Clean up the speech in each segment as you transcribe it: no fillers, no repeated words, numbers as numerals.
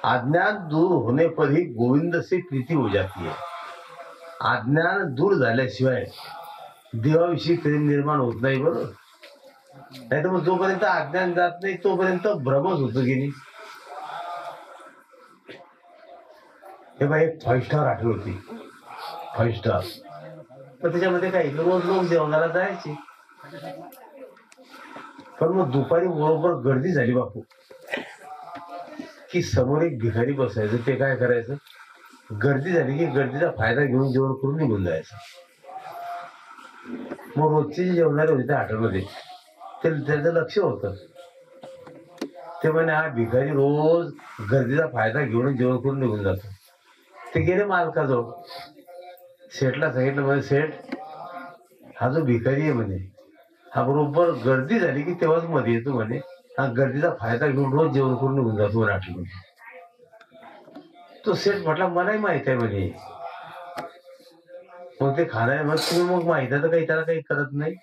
अज्ञान दूर होने पर ही गोविंद से प्रीति हो जाती है. अज्ञान दूर झाल्याशिवाय देवाविषयी प्रेम निर्माण होत नाही. बरोबर नाही तर मग जोपर्यंत अज्ञान जात नाही तोपर्यंत भ्रमच होतो की नाही. हे बघा, एक 5 स्टार हॉटेल होती, 5 स्टार. पण त्याच्यामध्ये काही रोज लोक जेवणाला जायचे. पण मग दुपारी बरोबर गर्दी झाली बापू की समोर एक भिकारी बसायचं. ते काय करायचं, गर्दी झाली की गर्दीचा फायदा घेऊन जेवण करून निघून जायचं. मग रोजचे जे जेवणारे होते त्या हॉटेलमध्ये त्याचं लक्ष होतं. ते म्हणे हा भिकारी रोज गर्दीचा फायदा घेऊन जेवण करून निघून जातो. ते गेले मालकाजवळ, सेठला सांगितलं, म्हणजे सेठ हा जो भिकारी आहे म्हणे हा बरोबर गर्दी झाली की तेव्हाच मध्ये येतो म्हणे. हा गर्दीचा फायदा घेऊन रोज जेवण करून निघून जातो म्हणे हॉटेलमध्ये. तो सेठ म्हटला मलाही माहित आहे म्हणे. मग ते खाणार मग तुम्ही मग माहित आहे तर काही त्याला काही करत नाही.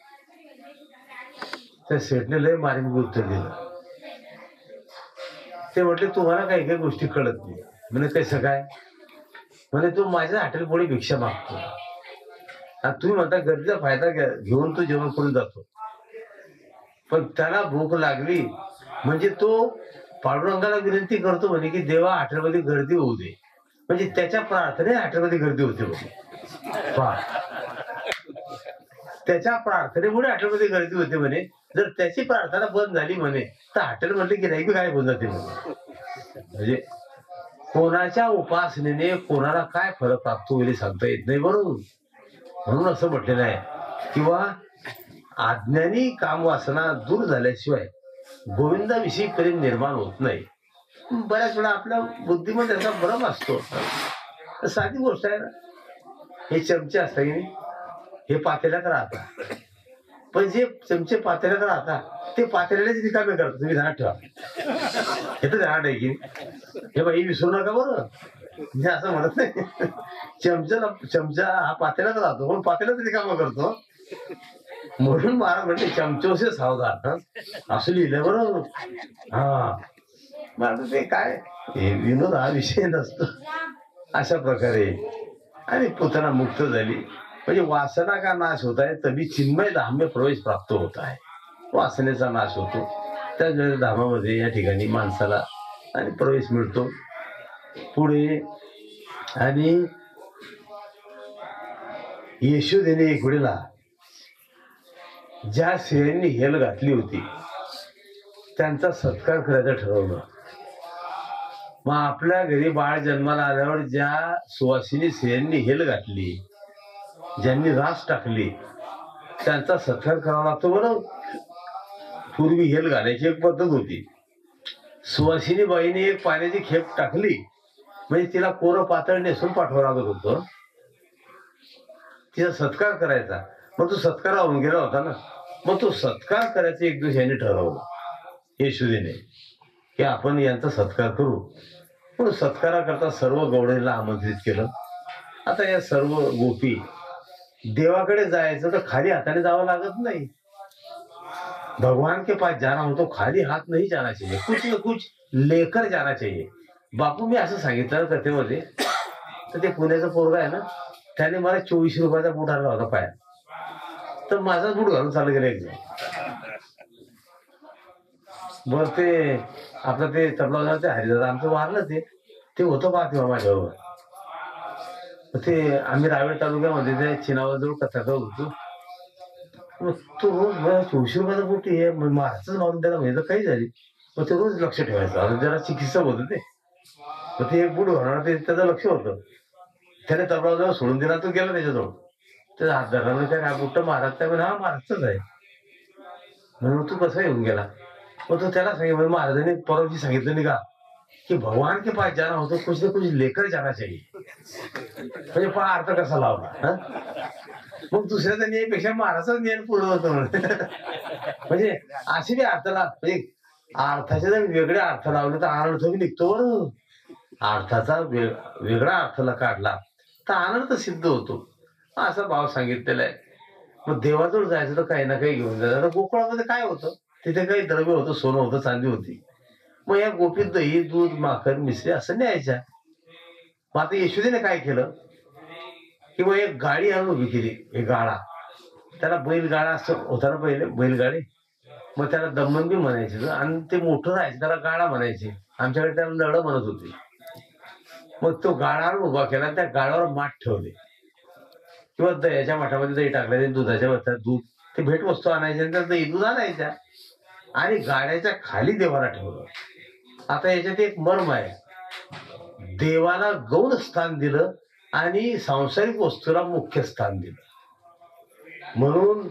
त्या सेठने लय मार्मिक उत्तर दिलं. ते म्हटले तुम्हाला काही काही गोष्टी कळत नाही. म्हणजे कसं काय, म्हणजे तो माझ्या हॉटेल पुढे भिक्षा मागतो आणि तुम्ही म्हणता गर्दीचा फायदा घेऊन तो जेवण करून जातो. पण त्याला भूक लागली म्हणजे तो पांडुरंगाला विनंती करतो म्हणे की देवा हॉटेलमध्ये गर्दी होऊ दे. म्हणजे त्याच्या प्रार्थने हॉटेलमध्ये गर्दी होते म्हणे. त्याच्या प्रार्थनेमुळे हॉटेलमध्ये गर्दी होते म्हणे. जर त्याची प्रार्थना बंद झाली म्हणे तर हॉटेल म्हटलं की नाही काय होऊन जाते म्हणे. म्हणजे कोणाच्या उपासनेने कोणाला काय फरक प्राप्त होईल सांगता येत नाही. बरोबर, म्हणून असं म्हटलेलं आहे किंवा अज्ञानी कामवासना दूर झाल्याशिवाय गोविंदाविषयी प्रेम निर्माण होत नाही. बऱ्याच वेळा आपल्या बुद्धीमध्ये त्याचा भ्रम असतो. साधी गोष्ट आहे ना, हे चमचे असतात की नाही, हे पातेल्यात राहतात. पण जे चमचे पातेल्यात राहतात ते पातेल्यालाच रिकामे करतात. तुम्ही ध्यानात ठेवा, हे तर ध्यानात आहे की हे बाई विसरू नका. बरोबर, मी असं म्हणत नाही. चमचा हा पातेल्यात राहतो पण पातेल्याच रिकामा करतो. म्हणून महाराज म्हणते चमचोसे सावधान, असं लिहिलंय. बरोबर, हा माझं ते काय विनोद हा विषय नसतो. अशा प्रकारे आणि पुतना मुक्त झाली म्हणजे वासना का नाश होत आहे, तभी चिन्मय धाम्य प्रवेश प्राप्त होत आहे. वासनेचा नाश होतो, त्या धामामध्ये या ठिकाणी माणसाला आणि प्रवेश मिळतो. पुढे आणि यशोदेने एक वेळेला ज्या स्त्रियांनी हेल घातली होती त्यांचा सत्कार करायचं ठरवलं. मग आपल्या घरी बाळ जन्माला आल्यावर ज्या सुवासिनी स्त्रियांनी हेल घातली, ज्यांनी रास टाकली, त्यांचा सत्कार करावा लागतो. बरोबर, पूर्वी हेल घालायची एक पद्धत होती. सुवासिनी बाईने एक पाण्याची खेप टाकली म्हणजे तिला कोरं पातळ नेसून पाठवावं लागत होतं. तिचा सत्कार करायचा. मग तो सत्कार होऊन गेला होता ना. मग तो सत्कार करायचा एक दिवस यांनी ठरवलं, येशुदेने, की आपण यांचा सत्कार करू. म्हणून सत्काराकरता सर्व गवळींना आमंत्रित केलं. आता या सर्व गोपी देवाकडे जायचं तर खाली हाताने जावं लागत नाही. भगवान के पास जाना हो तो खाली हात नाही जाना चाहिए, कुछ न कुछ लेकर जाना चाहिए. बापू मी असं सांगितलं कथेमध्ये, तर ते पुण्याचं पोरगा आहे ना, त्याने मला 24 रुपयाचा बूट आणला होता पायात. तर माझा बूट घालून चालू गेला एकदम. बर ते आपलं ते तबला ते हरिदादा आमचं वारलं, ते होतं बा तेव्हा माझ्याबरोबर. ते आम्ही रावेर तालुक्यामध्ये ते चिनावाजवळ कथा करत होतो. मग तो रोज 24 रुपयाचा बूट हे महाराजच मारून त्याला म्हणजे काही झाली. मग ते रोज लक्ष ठेवायचं. जरा चिकित्सा होतं ते. मग ते एक बूट घालणार ते त्याचं लक्ष होतं. त्याने तबलाजवळ सोडून दिला, तो गेला त्याच्याजवळ. त्याचा हात धरला, काय बुट्ट महाराज काय हा महाराजच आहे. म्हणून तू कसा येऊन गेला. मग तो त्याला सांगितलं, महाराजांनी परवाची सांगितलं नाही का की भगवान के पास जाना हो तो कुछ ना कुछ लेकर जाना चाहिए. म्हणजे पहा अर्थ कसा लावला. मग दुसऱ्याचा न्यायपेक्षा महाराजाचा न्याय पूर्ण होतो. म्हणजे असे बी अर्थाला म्हणजे अर्थाचे जर वेगळे अर्थ लावले तर अनर्थ बी निघतो. बरोबर, अर्थाचा वेगळा अर्थाला काढला तर अनर्थ सिद्ध होतो, असा भाव सांगितलेला आहे. मग देवाजवळ जायचं तर काही ना काही घेऊन जायचं. गोकुळामध्ये काय होतं, तिथे काही द्रव्य होतं, सोनं होतं, चांदी होती. मग या गोपीत दही, दूध, माखन, मिसळी असं न्यायच्या. मग आता यशोदेने काय केलं की मग एक गाडी आणून उभी केली, एक गाडा. त्याला बैलगाडा असं होता ना पहिले, बैलगाडी. मग त्याला दमनबी म्हणायचे आणि ते मोठं राहायचं त्याला गाडा म्हणायचे. आमच्याकडे त्याला लढ म्हणत होते. मग तो गाडा उभा केला, त्या गाड्यावर माठ ठेवले किंवा दह्याच्या माठामध्ये दही टाकले, दुधाच्या माठात दूध, ते भेटवस्तू आणायच्या, त्या दही दूध आणायच्या आणि गाड्याच्या खाली देवाला ठेवलं. आता याच्यात एक मर्म आहे. देवाला गौण स्थान दिलं आणि सांसारिक वस्तूला मुख्य स्थान दिलं. म्हणून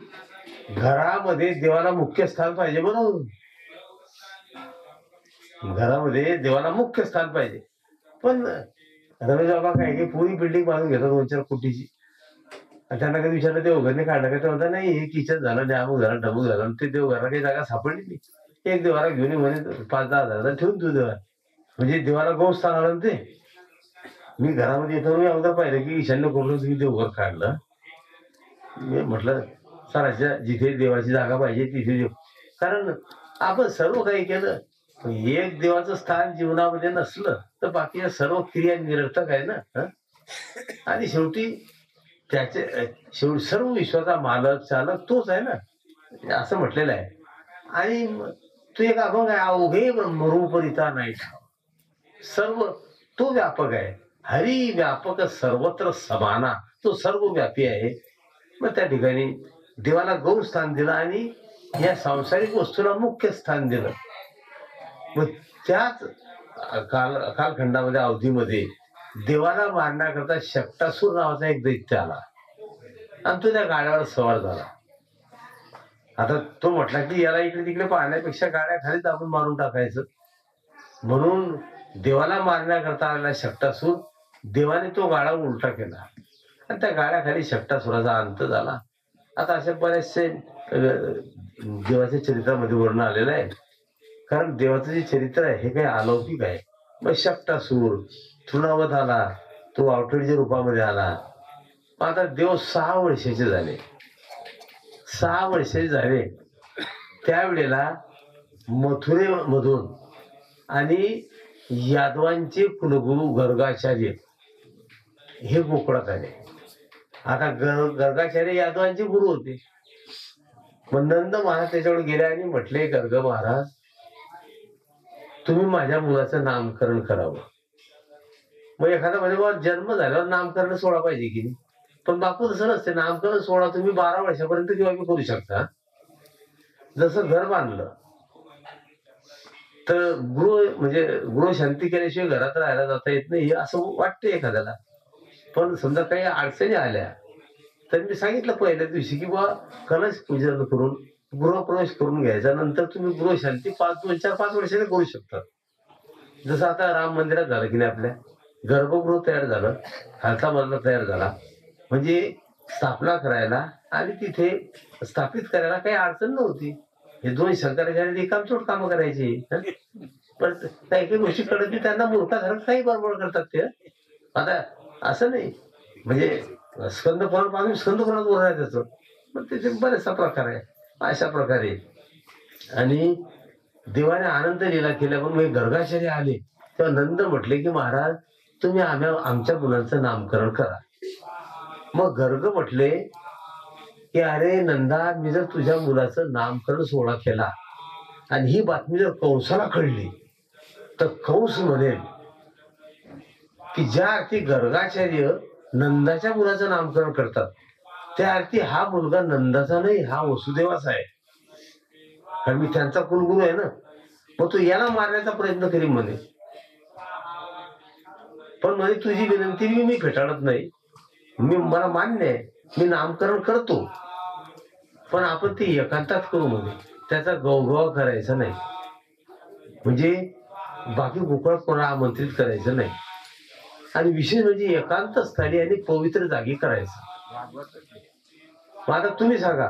घरामध्ये देवाला मुख्य स्थान पाहिजे. बरोबर, घरामध्ये देवाला मुख्य स्थान पाहिजे. पण रमेश बाबा काय की पुरी बिल्डिंग बांधून घेतात 2-4 कोटीची. आणि त्यांना कधी विचारलं देवघरने काढलं का, ते म्हणतात नाही हे किचन झालं, अमुक झालं, डबूक झालं. ते देवघरला काही जागा सापडली नाही. एक देवाला घेऊन ये म्हणे 5-10 हजार ठेवून तू देवा, म्हणजे देवाला गौण स्थान आलं. ते मी घरामध्ये येतो, मी अगोदर पाहिलं की ईशान्य कोपऱ्यात तुम्ही देवघर काढलं. मी म्हटलं सराच्या जिथे देवाची जागा पाहिजे तिथे देव. कारण आपण सर्व काही केलं, एक देवाचं स्थान जीवनामध्ये नसलं तर बाकीच्या सर्व क्रिया निरर्थक आहे ना. आणि शेवटी शेवटी सर्व विश्वाचा मालक चालक तोच आहे ना, असं म्हटलेलं आहे. आणि तू एक अभंग आहे, अवघे ब्रह्मरूपरिता नाही सर्व, तो व्यापक आहे. हरी व्यापक सर्वत्र समाना, तो सर्व व्यापी आहे. मग त्या ठिकाणी देवाला गौण स्थान दिलं आणि या सांसारिक वस्तूला मुख्य स्थान दिलं. मग त्याच कालखंडामध्ये, अवधीमध्ये देवाला मारण्याकरता शक्टासूर नावाचा एक दैत्य आला आणि तो त्या गाड्यावर सवार झाला. आता तो म्हटला की याला इकडे तिकडे पाहण्यापेक्षा गाड्या खालीच आपण मारून टाकायचं. म्हणून देवाला मारण्याकरता आलेला शक्टासूर, देवाने तो गाडा उलटा केला आणि त्या गाड्याखाली शक्टासुराचा अंत झाला. आता असे बरेचसे देवाच्या चरित्रामध्ये वर्णन आलेलं आहे. कारण देवाचं जे चरित्र आहे हे काही अलौकिक आहे. मग शक्टासूर तृणावत आला, तो आवटडीच्या रूपामध्ये आला. आता देव 6 वर्षाचे झाले. 6 वर्षाचे झाले त्यावेळेला मथुरेमधून आणि यादवांचे कुलगुरू गर्गाचार्य हे गोकुळात आले. आता गर्गाचार्य यादवांचे गुरु होते. मग नंद महाराज त्याच्याकडे गेले आणि म्हटले, गर्ग महाराज तुम्ही माझ्या मुलाचं नामकरण करावं. मग एखादा म्हणजे बाबा जन्म झाल्यावर नामकरण सोहळा पाहिजे की नाही. पण बापू तसं नसते. नामकरण सोहळा तुम्ही 12 वर्षापर्यंत किंवा करू शकता. जसं घर बांधलं तर गृहशांती केल्याशिवाय घरात राहायला जाता येत नाही असं वाटतं एखाद्याला. पण समजा काही अडचणी आल्या तर मी सांगितलं पहिल्या दिवशी की बा कलश पूजन करून गृहप्रवेश करून घ्यायचा, नंतर तुम्ही गृहशांती 2-4-5 वर्षाने करू शकता. जसं आता राम मंदिरात झालं की नाही, आपल्या गर्भगृह तयार झालं, खालचा मजला तयार झाला, म्हणजे स्थापना करायला आणि तिथे स्थापित करायला काही अडचण नव्हती. हे 2 शंकराचार्य एकामचोट कामं करायची. पण काही काही गोष्टी कळत नाही त्यांना, मूर्खासारखं काही बडबड करतात ते. आता असं नाही, म्हणजे स्कंद पुराण पाहून स्कंद पुराणात बोलणार आहे त्याचं, पण त्याचे बरेचसा प्रकार आहे. अशा प्रकारे आणि देवाने आनंद लीला केल्या. पण गर्गाचार्य आले तेव्हा नंद म्हटले की महाराज तुम्ही आमच्या मुलांचं नामकरण करा. मग गर्ग म्हटले की अरे नंदा, मी जर तुझ्या मुलाचं नामकरण सोहळा केला आणि ही बातमी जर कंसाला कळली तर कंस म्हणेल की ज्या अर्थी गर्गाचार्य नंदाच्या मुलाचं नामकरण करतात त्या अर्थी हा मुलगा नंदाचा नाही, हा वसुदेवाचा आहे. कारण मी त्यांचा कुलगुरू आहे ना. मग तो याला मारण्याचा प्रयत्न करीन म्हणे. पण म्हणे तुझी विनंती मी फेटाळत नाही, मला मान्य आहे, मी नामकरण करतो, पण आपण ते एकांतात करू म्हणे. त्याचा गौगवा करायचा नाही, म्हणजे बाकी गोकुळात कोणाला आमंत्रित करायचं नाही. आणि विशेष म्हणजे एकांत स्थळी आणि पवित्र जागी करायचं. मग आता तुम्ही सांगा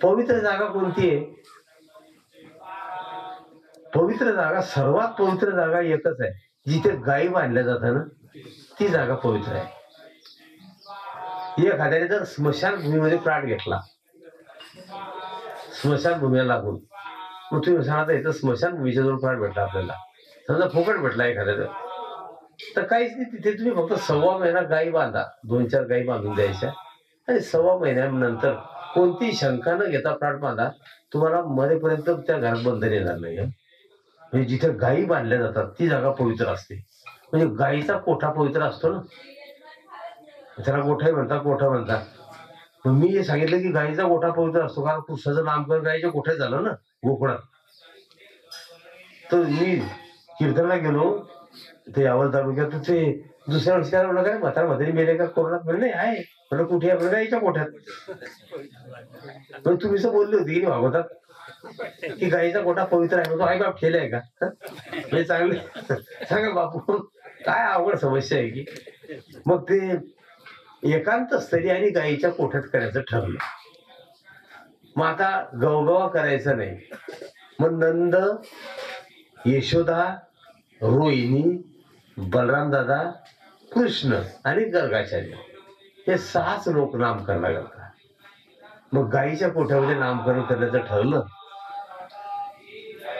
पवित्र जागा कोणती आहे? पवित्र जागा, सर्वात पवित्र जागा एकच आहे, जिथे गायी बांधल्या जातात ना ती जागा पवित्र आहे. एखाद्याने जर स्मशानभूमीमध्ये प्राण घेतला, स्मशानभूमीला लागून, मग तुम्ही सांगा इथं स्मशानभूमीच्या जवळ प्राण भेटला आपल्याला, समजा फुकट भेटला एखाद्याला, तर काहीच नाही. तिथे तुम्ही फक्त 1.25 महिना गायी बांधा, 2-4 गायी बांधून द्यायच्या आणि 1.25 महिन्यानंतर कोणती शंका न घेता प्राण बांधा. तुम्हाला मरेपर्यंत त्या घरात बंधन येणार नाही. म्हणजे जिथे गायी बांधल्या जातात ती जागा पवित्र असते. म्हणजे गायीचा कोठा पवित्र असतो ना, त्याला गोठाही म्हणतात, कोठा म्हणतात. मी हे सांगितलं की गायीचा गोठा पवित्र असतो, कारण कृष्णाचं नामकरण गायीच्या गोठ्यात झालं ना, गोकुळात. तर मी कीर्तनला गेलो ते यावल तालुक्यात, तर ते दुसऱ्या वर्षी काय म्हणलं, काय म्हातारी मेले का कोरोनात? म्हणजे नाही आहे. म्हणलं कुठे? आपण गायीच्या गोठ्यात. पण तुम्ही असं बोलले होते की भागवतात की गायीचा गोठा पवित्र आहे, तो आई बाप केलाय का? हे चांगले सांगा बापू, काय आवड समस्या आहे की. मग ते एकांत स्तरी आणि गायीच्या कोठ्यात करायचं ठरलं. मग आता गवगवा करायचं नाही. मग नंद, यशोदा, रोहिणी, बलराम दादा, कृष्ण आणि गर्गाचार्य हे 6च लोक नामकरण करतात. मग गायीच्या कोठ्यामध्ये नामकरण करण्याचं ठरलं.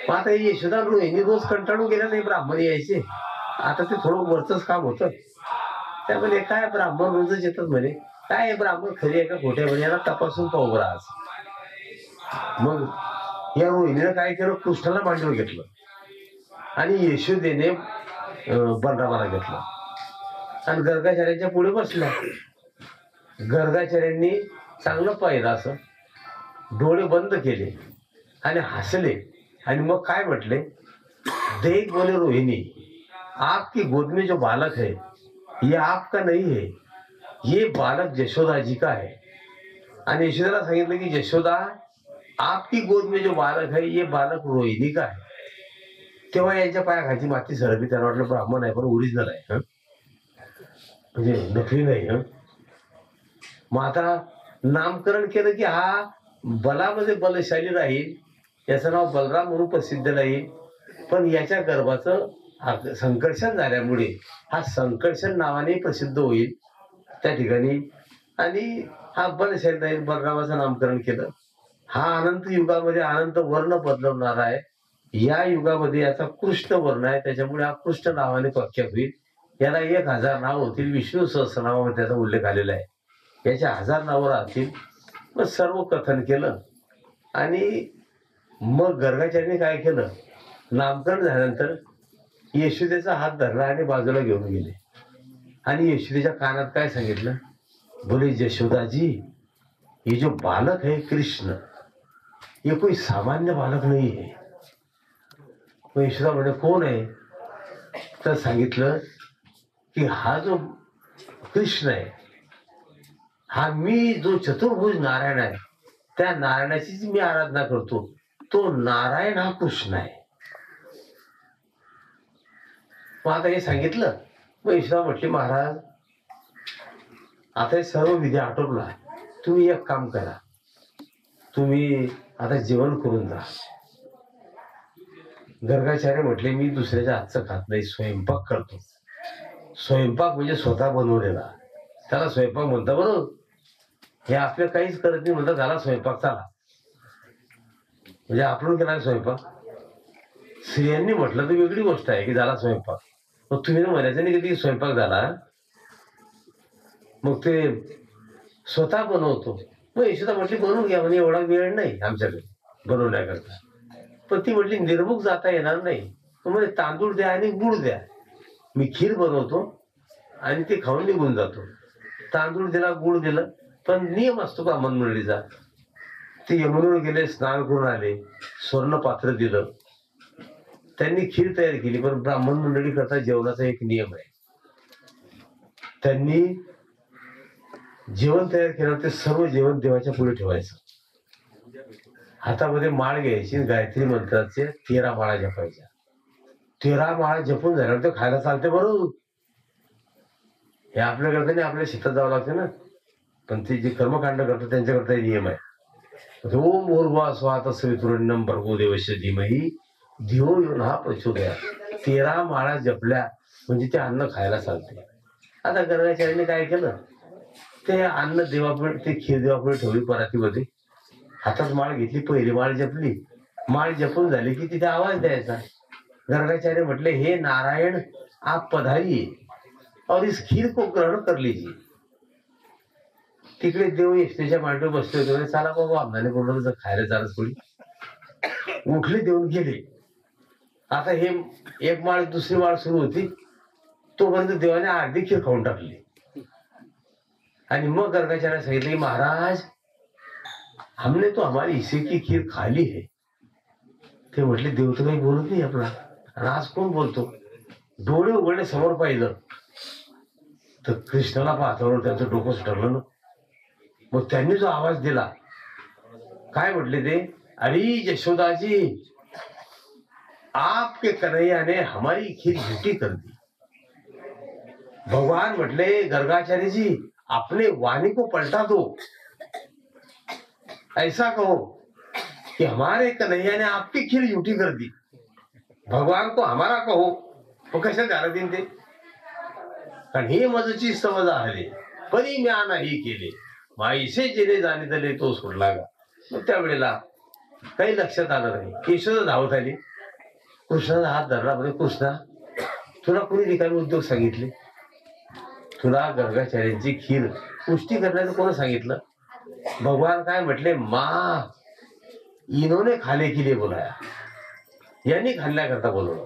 मग आता यशोदा, रोहिणी रोज कंटाळून गेल्या नाही ब्राह्मण यायचे. आता ते थोडं वरचंच काम होतं. त्यामध्ये काय ब्राह्मण रोजच येतात म्हणे, काय ब्राह्मण खरी आहे का खोट्या म्हणे, याला तपासून पाहू बरं आज. मग या रोहिणीनं काय केलं, कृष्णाला मांडीवर घेतलं आणि यशोदेने बलरामाला घेतलं आणि गर्गाचार्यांच्या पुढे बसला. गर्गाचार्यांनी चांगलं पाहिलं, असं डोळे बंद केले आणि हसले आणि मग काय म्हटले, देख बोले रोहिणी, आपकी गोद में जो बालक है ये आपका नहीं है, ये बालक यशोदा जी का है. आणि यशोदाला सांगितलं की यशोदा, आपकी गोद में जो बालक है ये बालक रोहिणी का है. तेव्हा यांच्या पायाखालची माती सरकली. त्यांना वाटलं ब्राह्मण आहे पण ओरिजिनल आहे, म्हणजे नकली नाही. मग आता नामकरण केलं की हा बलामध्ये बलशाली राहील, याचं नाव बलराम म्हणून प्रसिद्ध राहील. पण याच्या गर्भाचं संकर्षण झाल्यामुळे हा संकर्षण नावाने प्रसिद्ध होईल त्या ठिकाणी, आणि हा बलशाली राहील. बलरामाचं नामकरण केलं. हा अनंत युगामध्ये अनंत वर्ण बदलवणार आहे. या युगामध्ये याचा कृष्ण वर्ण आहे, त्याच्यामुळे हा कृष्ण नावाने प्रख्यात होईल. याला 1000 नाव होतील. विष्णू सहस्रनामामध्ये त्याचा उल्लेख आलेला आहे. याच्या 1000 नावं राहतील. मग सर्व कथन केलं आणि मग गर्गाचार्याने काय केलं, नामकरण झाल्यानंतर यशोदेचा हात धरला आणि बाजूला घेऊन गेले आणि यशोदेच्या कानात काय सांगितलं, बोले यशोदाजी, ये जो बालक है कृष्ण, ये कोई सामान्य बालक नहीं है. मग यशोदा म्हणजे कोण आहे, तर सांगितलं की हा जो कृष्ण आहे, हा मी जो चतुर्भुज नारायण आहे त्या नारायणाची मी आराधना करतो, तो नारायण हा कृष्ण आहे. मग आता हे सांगितलं. मग यशोदा म्हटली, महाराज आता हे सर्व विधी आटोपला, तुम्ही एक काम करा, तुम्ही आता जेवण करून जा. गर्गाचार्य म्हटले, मी दुसऱ्याच्या हातचं खात नाही, स्वयंपाक करतो. स्वयंपाक म्हणजे स्वतः बनवलेला, त्याला स्वयंपाक म्हणता. बरोबर, हे आपलं काहीच करत नाही म्हणतात, झाला स्वयंपाक, चला. म्हणजे आपण केला स्वयंपाक. स्त्रियांनी म्हटलं तर वेगळी गोष्ट आहे की झाला स्वयंपाक. मग तुम्ही म्हणायचं नाही कधी स्वयंपाक झाला, मग ते स्वतः बनवतो. मग यशोदा म्हटली, बनवून घ्या म्हणजे, एवढा वेळ नाही आमच्याकडे बनवण्याकरता. पण ती म्हटली, निर्मुख जाता येणार नाही. म्हणजे तांदूळ द्या आणि गुळ द्या, मी खीर बनवतो आणि ते खाऊन निघून जातो. तांदूळ दिला, गुळ दिलं, पण नियम असतो ब्राह्मण मंडळीचा. ते यमुनेवर गेले, स्नान करून आले, स्वर्ण पात्र दिलं, त्यांनी खीर तयार केली. पण ब्राह्मण मंडळी करता जेवणाचा एक नियम आहे, त्यांनी जेवण तयार केलं ते सर्व जेवण देवाच्या पुढे ठेवायचं. हातामध्ये माळ घ्यायची, गायत्री मंत्राचे 13 माळा जपायच्या. 13 माळा जपून झाल्यावर ते खायला चालते. बरोबर, हे आपल्याकडे नाही, आपल्या शेतात जावं लागतं ना. पण ते जे कर्मकांड करतात त्यांच्याकरता नियम आहे. ओम भूर्भुवः स्वः तत्सवितुर्वरेण्यं भर्गो देवस्य धीमहि धियो यो नः प्रचोदयात्. 13 माळा जपल्या म्हणजे ते अन्न खायला चालते. आता गर्गाचार्याने काय केलं, ते अन्न देवापुढे, ते खीर देवापुढे ठेवली परातीमध्ये. हातात माळ घेतली, पहिली माळ जपली माळ जपून झाली की तिथे आवाज द्यायचा. गर्गाचार्य म्हटले, हे नारायण आप पधारिये और इस खीर को ग्रहण कर लीजिए. तिकडे देव यष्टीच्या मांडीवर बसले होते. चला बाबा, आमदाने बोलवलं तर खायला चालत थोडी. उठले, देऊन गेले. आता हे एक माळ दुसरी माळ सुरू होती, तोपर्यंत देवाने अर्धी खीर खाऊन टाकली. आणि मग गर्गाचार्य सांगितलं की महाराज, हमने तो हमारी हिस्से की खीर खाली है. ते म्हटले, देव तर काही बोलत नाही आपला, आणि आज कोण बोलतो. डोळे उघडले, समोर पाहिलं तर कृष्णाला पाहतो. त्यांचं डोकं सुटलं ना. मग त्यांनी जो आवाज दिला, काय म्हटले ते, अरे यशोदाजी, आपके कन्हैया ने हमारी खीर झूठी कर दी. भगवान म्हटले, गर्गाचार्य जी, अपने वाणी को पलटा दो. ऐसा कहो कि हमारे कन्हैया ने आपकी खीर झूठी कर दी. भगवान को हमारा कहो. वो कशा झालं दिन ते. कारण हे मजची समज आहे, परी म्या नाही केले, माईसे जिने जाणे झाले तो सोडला गा. मग त्यावेळेला काही लक्षात आलं नाही. यशोदा धावत आली, कृष्णाचा हात धरला. म्हणजे कृष्णा, तुला कोणी रिकामी उद्योग सांगितले? तुला गर्गाचार्यांची खीर पुष्टी करण्याचं कोण सांगितलं? भगवान काय म्हटले, माँ इन्होंने खाने के लिए बोलाया, यांनी खाण्याकरता बोलवलं.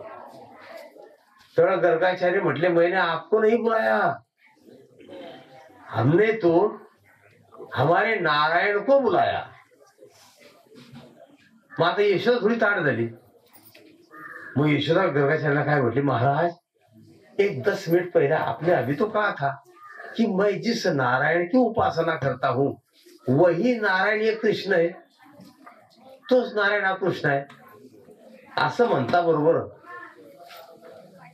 तेव्हा गर्गाचार्य म्हटले, मैंने आपको नहीं बुलाया, हमने तो हमारे नारायण को बुलाया. मग आता यशोदा थोडी ताट झाली. मग यशोदा गर्गाचार्याला काय म्हटली, महाराज एक 10 मिनट पहले आपने अभी तो कहा था कि मैं जिस नारायण की उपासना करता हूं वही नारायण ये कृष्ण है, तोच नारायण हा कृष्ण आहे. असं म्हणता बरोबर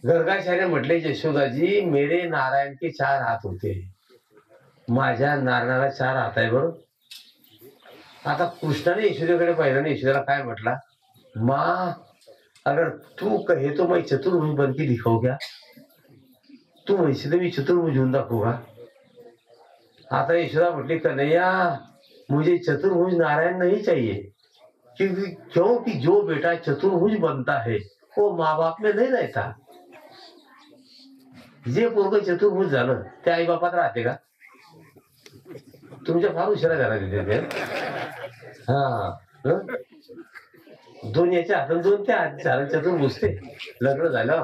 गर्गाचार्य म्हटले, यशोदाजी, मेरे नारायण के 4 हात होते, माझ्या नारायणाला 4 हात आहे बरोबर. आता कृष्णाने यशोदेकडे पाहिलं आणि यशोदेला काय म्हटला, माँ अगर तू कहे तो मैं चतुर्भुज बन के दिखाऊ क्या. तू म्हणशील तर मी चतुर्भुज होऊन दाखवू का. आता यशोदा म्हटली, कन्हैया मुझे चतुर्भुज नारायण नहीं चाहिए, क्योंकि जो बेटा चतुर्भुज बनता है वो माँ बाप में नहीं रहता. जे पोरग चतुर्भुज झालं ते आई बापात राहते का. तुमच्या फार उशिरा घरात येते. हा, 2 याच्या हातात 2 त्या हात चतुर्भुज ते लग्न झालं.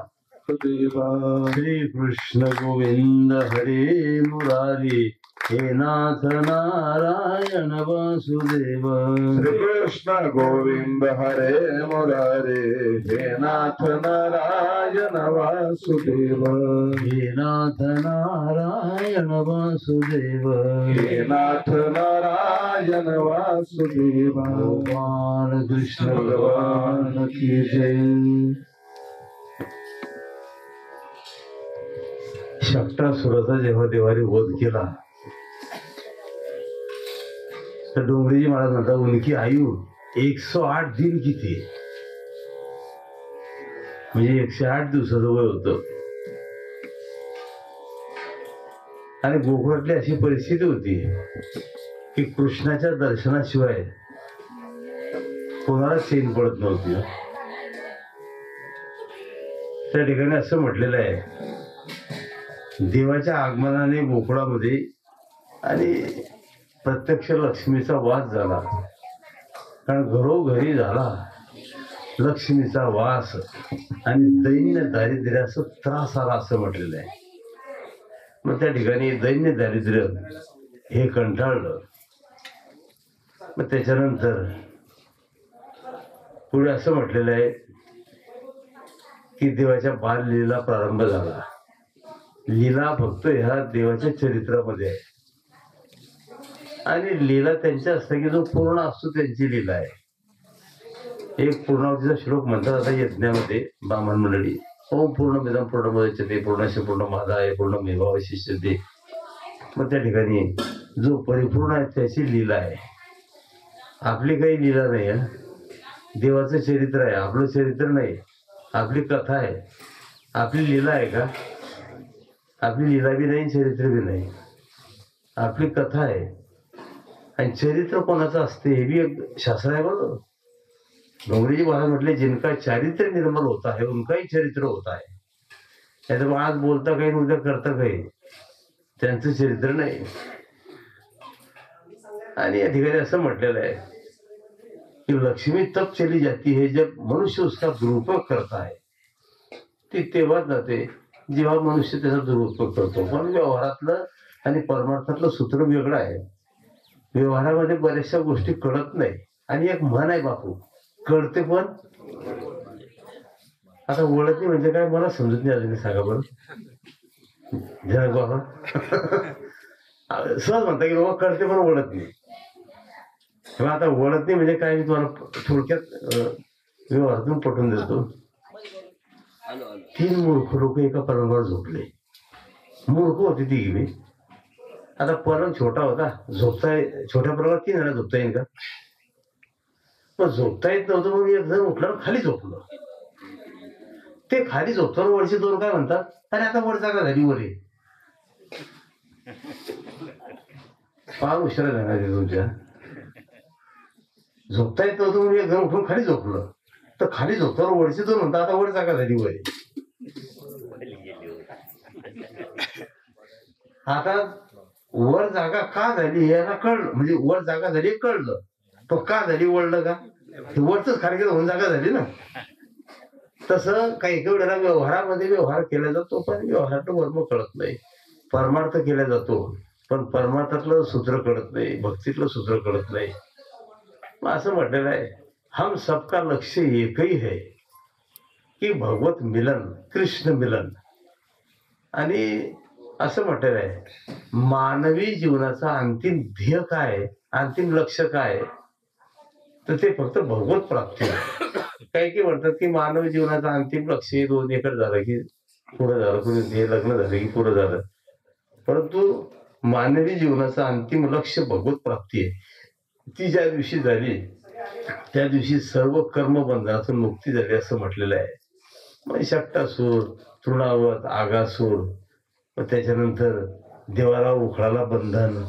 श्री कृष्ण गोविंद हरे मुरारी, हे नाथ नारायण वासुदेव. श्री कृष्ण गोविंद हरे मुरारे, हे नाथ नारायण वासुदेव. हे नाथ नारायण वासुदेव. हे नाथ नारायण वासुदेव. भगवान कृष्ण भगवान की जय. शक्टासुराचा जेव्हा देवाने वध केला तर डोंगरीजी महाराज म्हणतात, उनकी आयु 108 दिन किती, म्हणजे 108 दिवसाचं वय होतं. आणि गोकुळातली अशी परिस्थिती होती की कृष्णाच्या दर्शनाशिवाय कोणाला चैन पडत नव्हती. त्या ठिकाणी असं म्हटलेलं आहे, देवाच्या आगमनाने गोकुळामध्ये आणि प्रत्यक्ष लक्ष्मीचा वास झाला. कारण घरोघरी झाला लक्ष्मीचा वास आणि दैन्य दारिद्र्याचा त्रास आला असं म्हटलेलं आहे. मग त्या ठिकाणी दैन्य दारिद्र्य हे कंटाळलं. मग त्याच्यानंतर पुढे असं म्हटलेलं आहे की देवाच्या बाललीला प्रारंभ झाला. लीला फक्त ह्या देवाच्या चरित्रामध्ये आहे आणि लीला त्यांच्या असतं की जो पूर्ण असतो त्यांची लीला आहे. एक पूर्णावतीचा श्लोक म्हणतात आता यज्ञामध्ये ब्राह्मण मंडळी, ओम पूर्णमिदं पूर्णमुदच्यते पूर्णस्य पूर्णमादाय पूर्णमेवावशिष्यते. मग त्या ठिकाणी जो परिपूर्ण आहे त्याची लीला आहे, आपली काही लीला नाही आहे. देवाचं चरित्र आहे, आपलं चरित्र नाही, आपली कथा आहे. आपली लीला आहे का? आपली लीला बी नाही, चरित्र बी नाही, आपली कथा आहे. आणि चरित्र कोणाचं असते हे बी एक शास्त्र आहे बरोबर. डोंगरेजी महाराज म्हटले जिनका चारित्र्य निर्मल होता है उनका ही चरित्र होता है. त्याचं आज बोलता काही उद्या करता काही त्यांचं चरित्र नाही. आणि या ठिकाणी असं म्हटलेलं आहे कि लक्ष्मी तब चली जाती है जब मनुष्य उसका दुरुपयोग करता है. ती तेव्हाच जाते जेव्हा मनुष्य त्याचा दुरुपयोग करतो. पण व्यवहारातलं आणि परमार्थातलं सूत्र वेगळं आहे. व्यवहारामध्ये बऱ्याचशा गोष्टी कळत नाही. आणि एक म्हण आहे बापू, कळते पण आता ओळख नाही म्हणजे काय मला समजत नाही. अजून सांगा बरं जनक बाबा. सहज म्हणता की बाबा कळते पण ओळख नाही. आता ओळख नाही म्हणजे काय, मी तुम्हाला थोडक्यात व्यवहारातून पटवून देतो. 3 मूर्ख लोक एका पलंगावर झोपले. मूर्ख होते ती मी. आता पलंग छोटा होता, झोपता छोट्या पलंगावर 3 जण झोपता येईल का? पण झोपता येत नव्हतं. मग एक जण उठलं खाली झोपलं. ते खाली झोपताना वरचे 2 काय म्हणतात, अरे आता वर जागा झाली वर ये. फार उशिरा जाणार तुमच्या. झोपता येत नव्हतं म्हणून एक जण उठून खाली झोपलं. तर खाली झोपताना वरचे 2 म्हणतात आता वर जागा झाली वर ये. आता वर जागा का झाली याला कळलं, म्हणजे वर जागा झाली कळलं. तो का झाली वळलं का, वरच खाली गेलं म्हणून जागा झाली ना. तसं काही वेळेला व्यवहारामध्ये व्यवहार केला जातो पण व्यवहारातलं मर्म कळत नाही. परमार्थ केला जातो पण परमार्थातलं सूत्र कळत नाही, भक्तीतलं सूत्र कळत नाही. असं म्हटलेलं आहे, हम सबका लक्ष्य एक ही है की भगवत मिलन, कृष्ण मिलन. आणि असं म्हटलेलं आहे, मानवी जीवनाचा अंतिम ध्येय काय, अंतिम लक्ष्य काय, तर ते फक्त भगवत प्राप्ती आहे. काही की म्हणतात की मानवी जीवनाचं अंतिम लक्ष 2 एकर झालं की पुरं झालं, कोणी हे लग्न झालं की पुरं झालं. परंतु मानवी जीवनाचं अंतिम लक्ष भगवत प्राप्ती आहे. ती ज्या दिवशी झाली त्या दिवशी सर्व कर्मबंधनातून मुक्ती झाली असं म्हटलेलं आहे. मग शक्तासूर, तृणावत, आगासूर, त्याच्यानंतर देवाला उखळाला बंधन.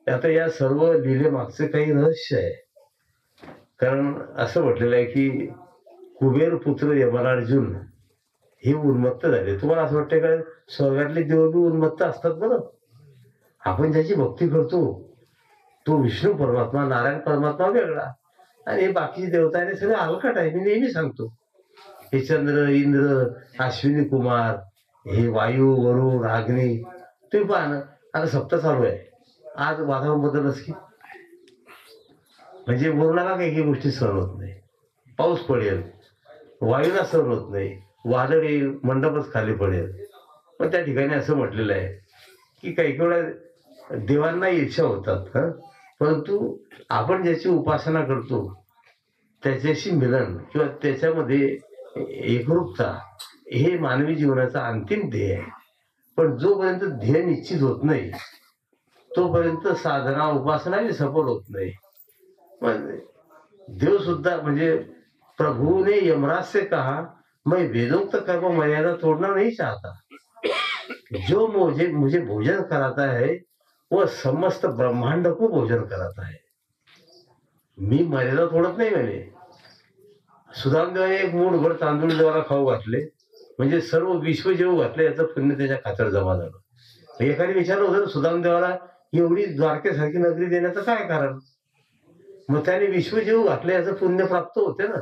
आता या सर्व लिलेमागचं काही रहस्य आहे. कारण असं म्हटलेलं आहे की कुबेर पुत्र यमरार्जुन हे उन्मत्त झाले. तुम्हाला असं वाटतं का स्वर्गातले देव बी उन्मत्त असतात? बरं, आपण ज्याची भक्ती करतो तो विष्णू परमात्मा, नारायण परमात्मा वेगळा आणि हे बाकीचे देवता आहे सगळे अलकट आहे. मी नेहमी सांगतो, हे चंद्र, इंद्र, अश्विनी कुमार, हे वायू, वरुण, अग्नी, तुम्ही पहा ना. आता सप्ताह चालू आहे, आज वातावरण बदलच की, म्हणजे वरुणाला काही काही गोष्टी सहन होत नाही. पाऊस पडेल, वायूला सहन होत नाही, वादळ येईल, मंडपच खाली पडेल. पण त्या ठिकाणी असं म्हटलेलं आहे की काही वेळा देवांना इच्छा होतात, परंतु आपण ज्याची उपासना करतो त्याच्याशी मिलन किंवा त्याच्यामध्ये एकरूपता हे मानवी जीवनाचा अंतिम ध्येय आहे. पण जोपर्यंत ध्येय निश्चित होत नाही तोपर्यंत साधना उपासना सफल होत नाही. पण देव सुद्धा म्हणजे प्रभू ने यमराज से कहा मैं वेदोक्त कर्म मर्यादा तोड़ना नहीं चाहता, जो मुझे भोजन कराता है वह समस्त ब्रह्मांड को भोजन कराता है. मी मर्यादा तोडत नाही म्हणे. सुदामदेवाने एक मूठभर तांदूळ देवाला खाऊ घातले म्हणजे सर्व विश्व जेव घातले याचं पुण्य त्याच्या खात्यावर जमा झालं. एकाने विचारलं होतं सुदामदेवाला एवढी द्वारकेसारखी नगरी देण्याचं काय कारण? मग त्याने विश्व जेव घातले याचं पुण्य प्राप्त होते ना.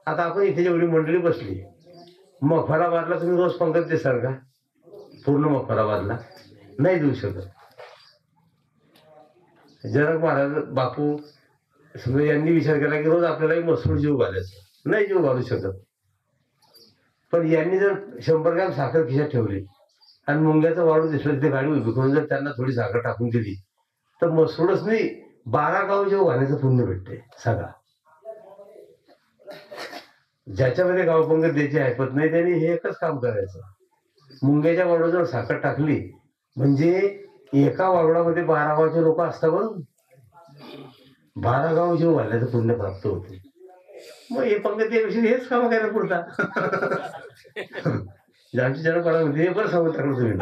आता आपण इथे जेवढी मंडळी बसली, मफराबादला तुम्ही रोज पंगत देसाल का? पूर्ण मफराबादला नाही देऊ शकत. जनक महाराज बापू समजा यांनी विचार केला की रोज आपल्याला मसूर जीव घालायचं, नाही जीव घालू शकत. पण यांनी जर 100 ग्रॅम साखर खिशात ठेवली आणि मुंग्याचा वाळू दिसला तिथे गाडी उभी करून जर त्यांना थोडी साखर टाकून दिली तर मसूरच नाही 12 गाव जेव घालायचं पुण्य भेटते. सांगा, ज्याच्यामध्ये गावपंगत द्यायची ऐपत नाही त्यांनी हे एकच काम करायचं. मुंग्याच्या वाळू जर साखर टाकली म्हणजे एका वारुळामध्ये 12 गावचे लोक असतात. बरोबर, 12 गाव जेव घालायचं पुण्य प्राप्त होते. मग हे पंगत याविषयी हेच काम करायला पुरतात. ज्यांची जनपाडामध्ये हे बरं सांगून टाकलं तुम्ही.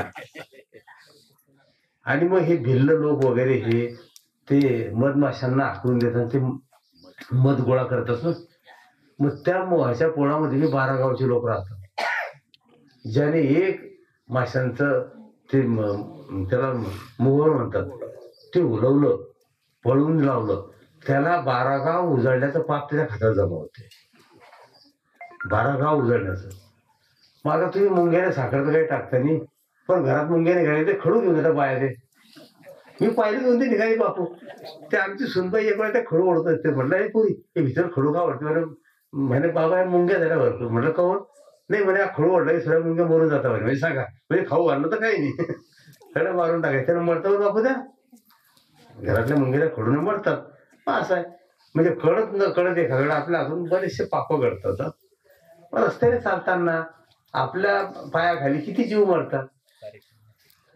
आणि मग हे भिल्ल लोक वगैरे हे ते मधमाशांना आखडून देतात, ते मध गोळा करतात ना, मग त्या मोहाच्या पोळामध्ये 12 गावचे लोक राहतात. ज्याने एक माशांचं ते त्याला मोहर म्हणतात ते उलवलं, पळवून लावलं, त्याला 12 गाव उजळण्याचं पाप त्याच्या खात्यात जमा होते. 12 गाव उजळण्याचं. मग आता तुम्ही मुंग्याने साखर काही टाकतानी, पण घरात मुंग्या निघाले ते खडू घेऊन येतात बाया. ते मी पाहिले घेऊन ते निघाली बापू. ते आमची सुनबाई एक वेळा त्या खडू ओढत असते. म्हटलं हे पुरी हे भीतर खडू का ओढते? म्हणे बाबा हे मुंग्या झाल्या भरपूर. म्हटलं कवर नाही म्हणे खडू ओढला की सगळ्या मुंग्या मरून जातात म्हणे. म्हणजे सांगा म्हणजे खाऊ घालणं तर काही नाही, सगळं मारून टाकायचं. त्यानं मरतात बापू, त्या घरातल्या मुंग्याला खडून मरतात. असं आहे. म्हणजे कळत न कळत एखाद्या आपल्या हातून बरेचसे पाप घडतात. रस्त्याने चालताना आपल्या पायाखाली किती जीव मरतात.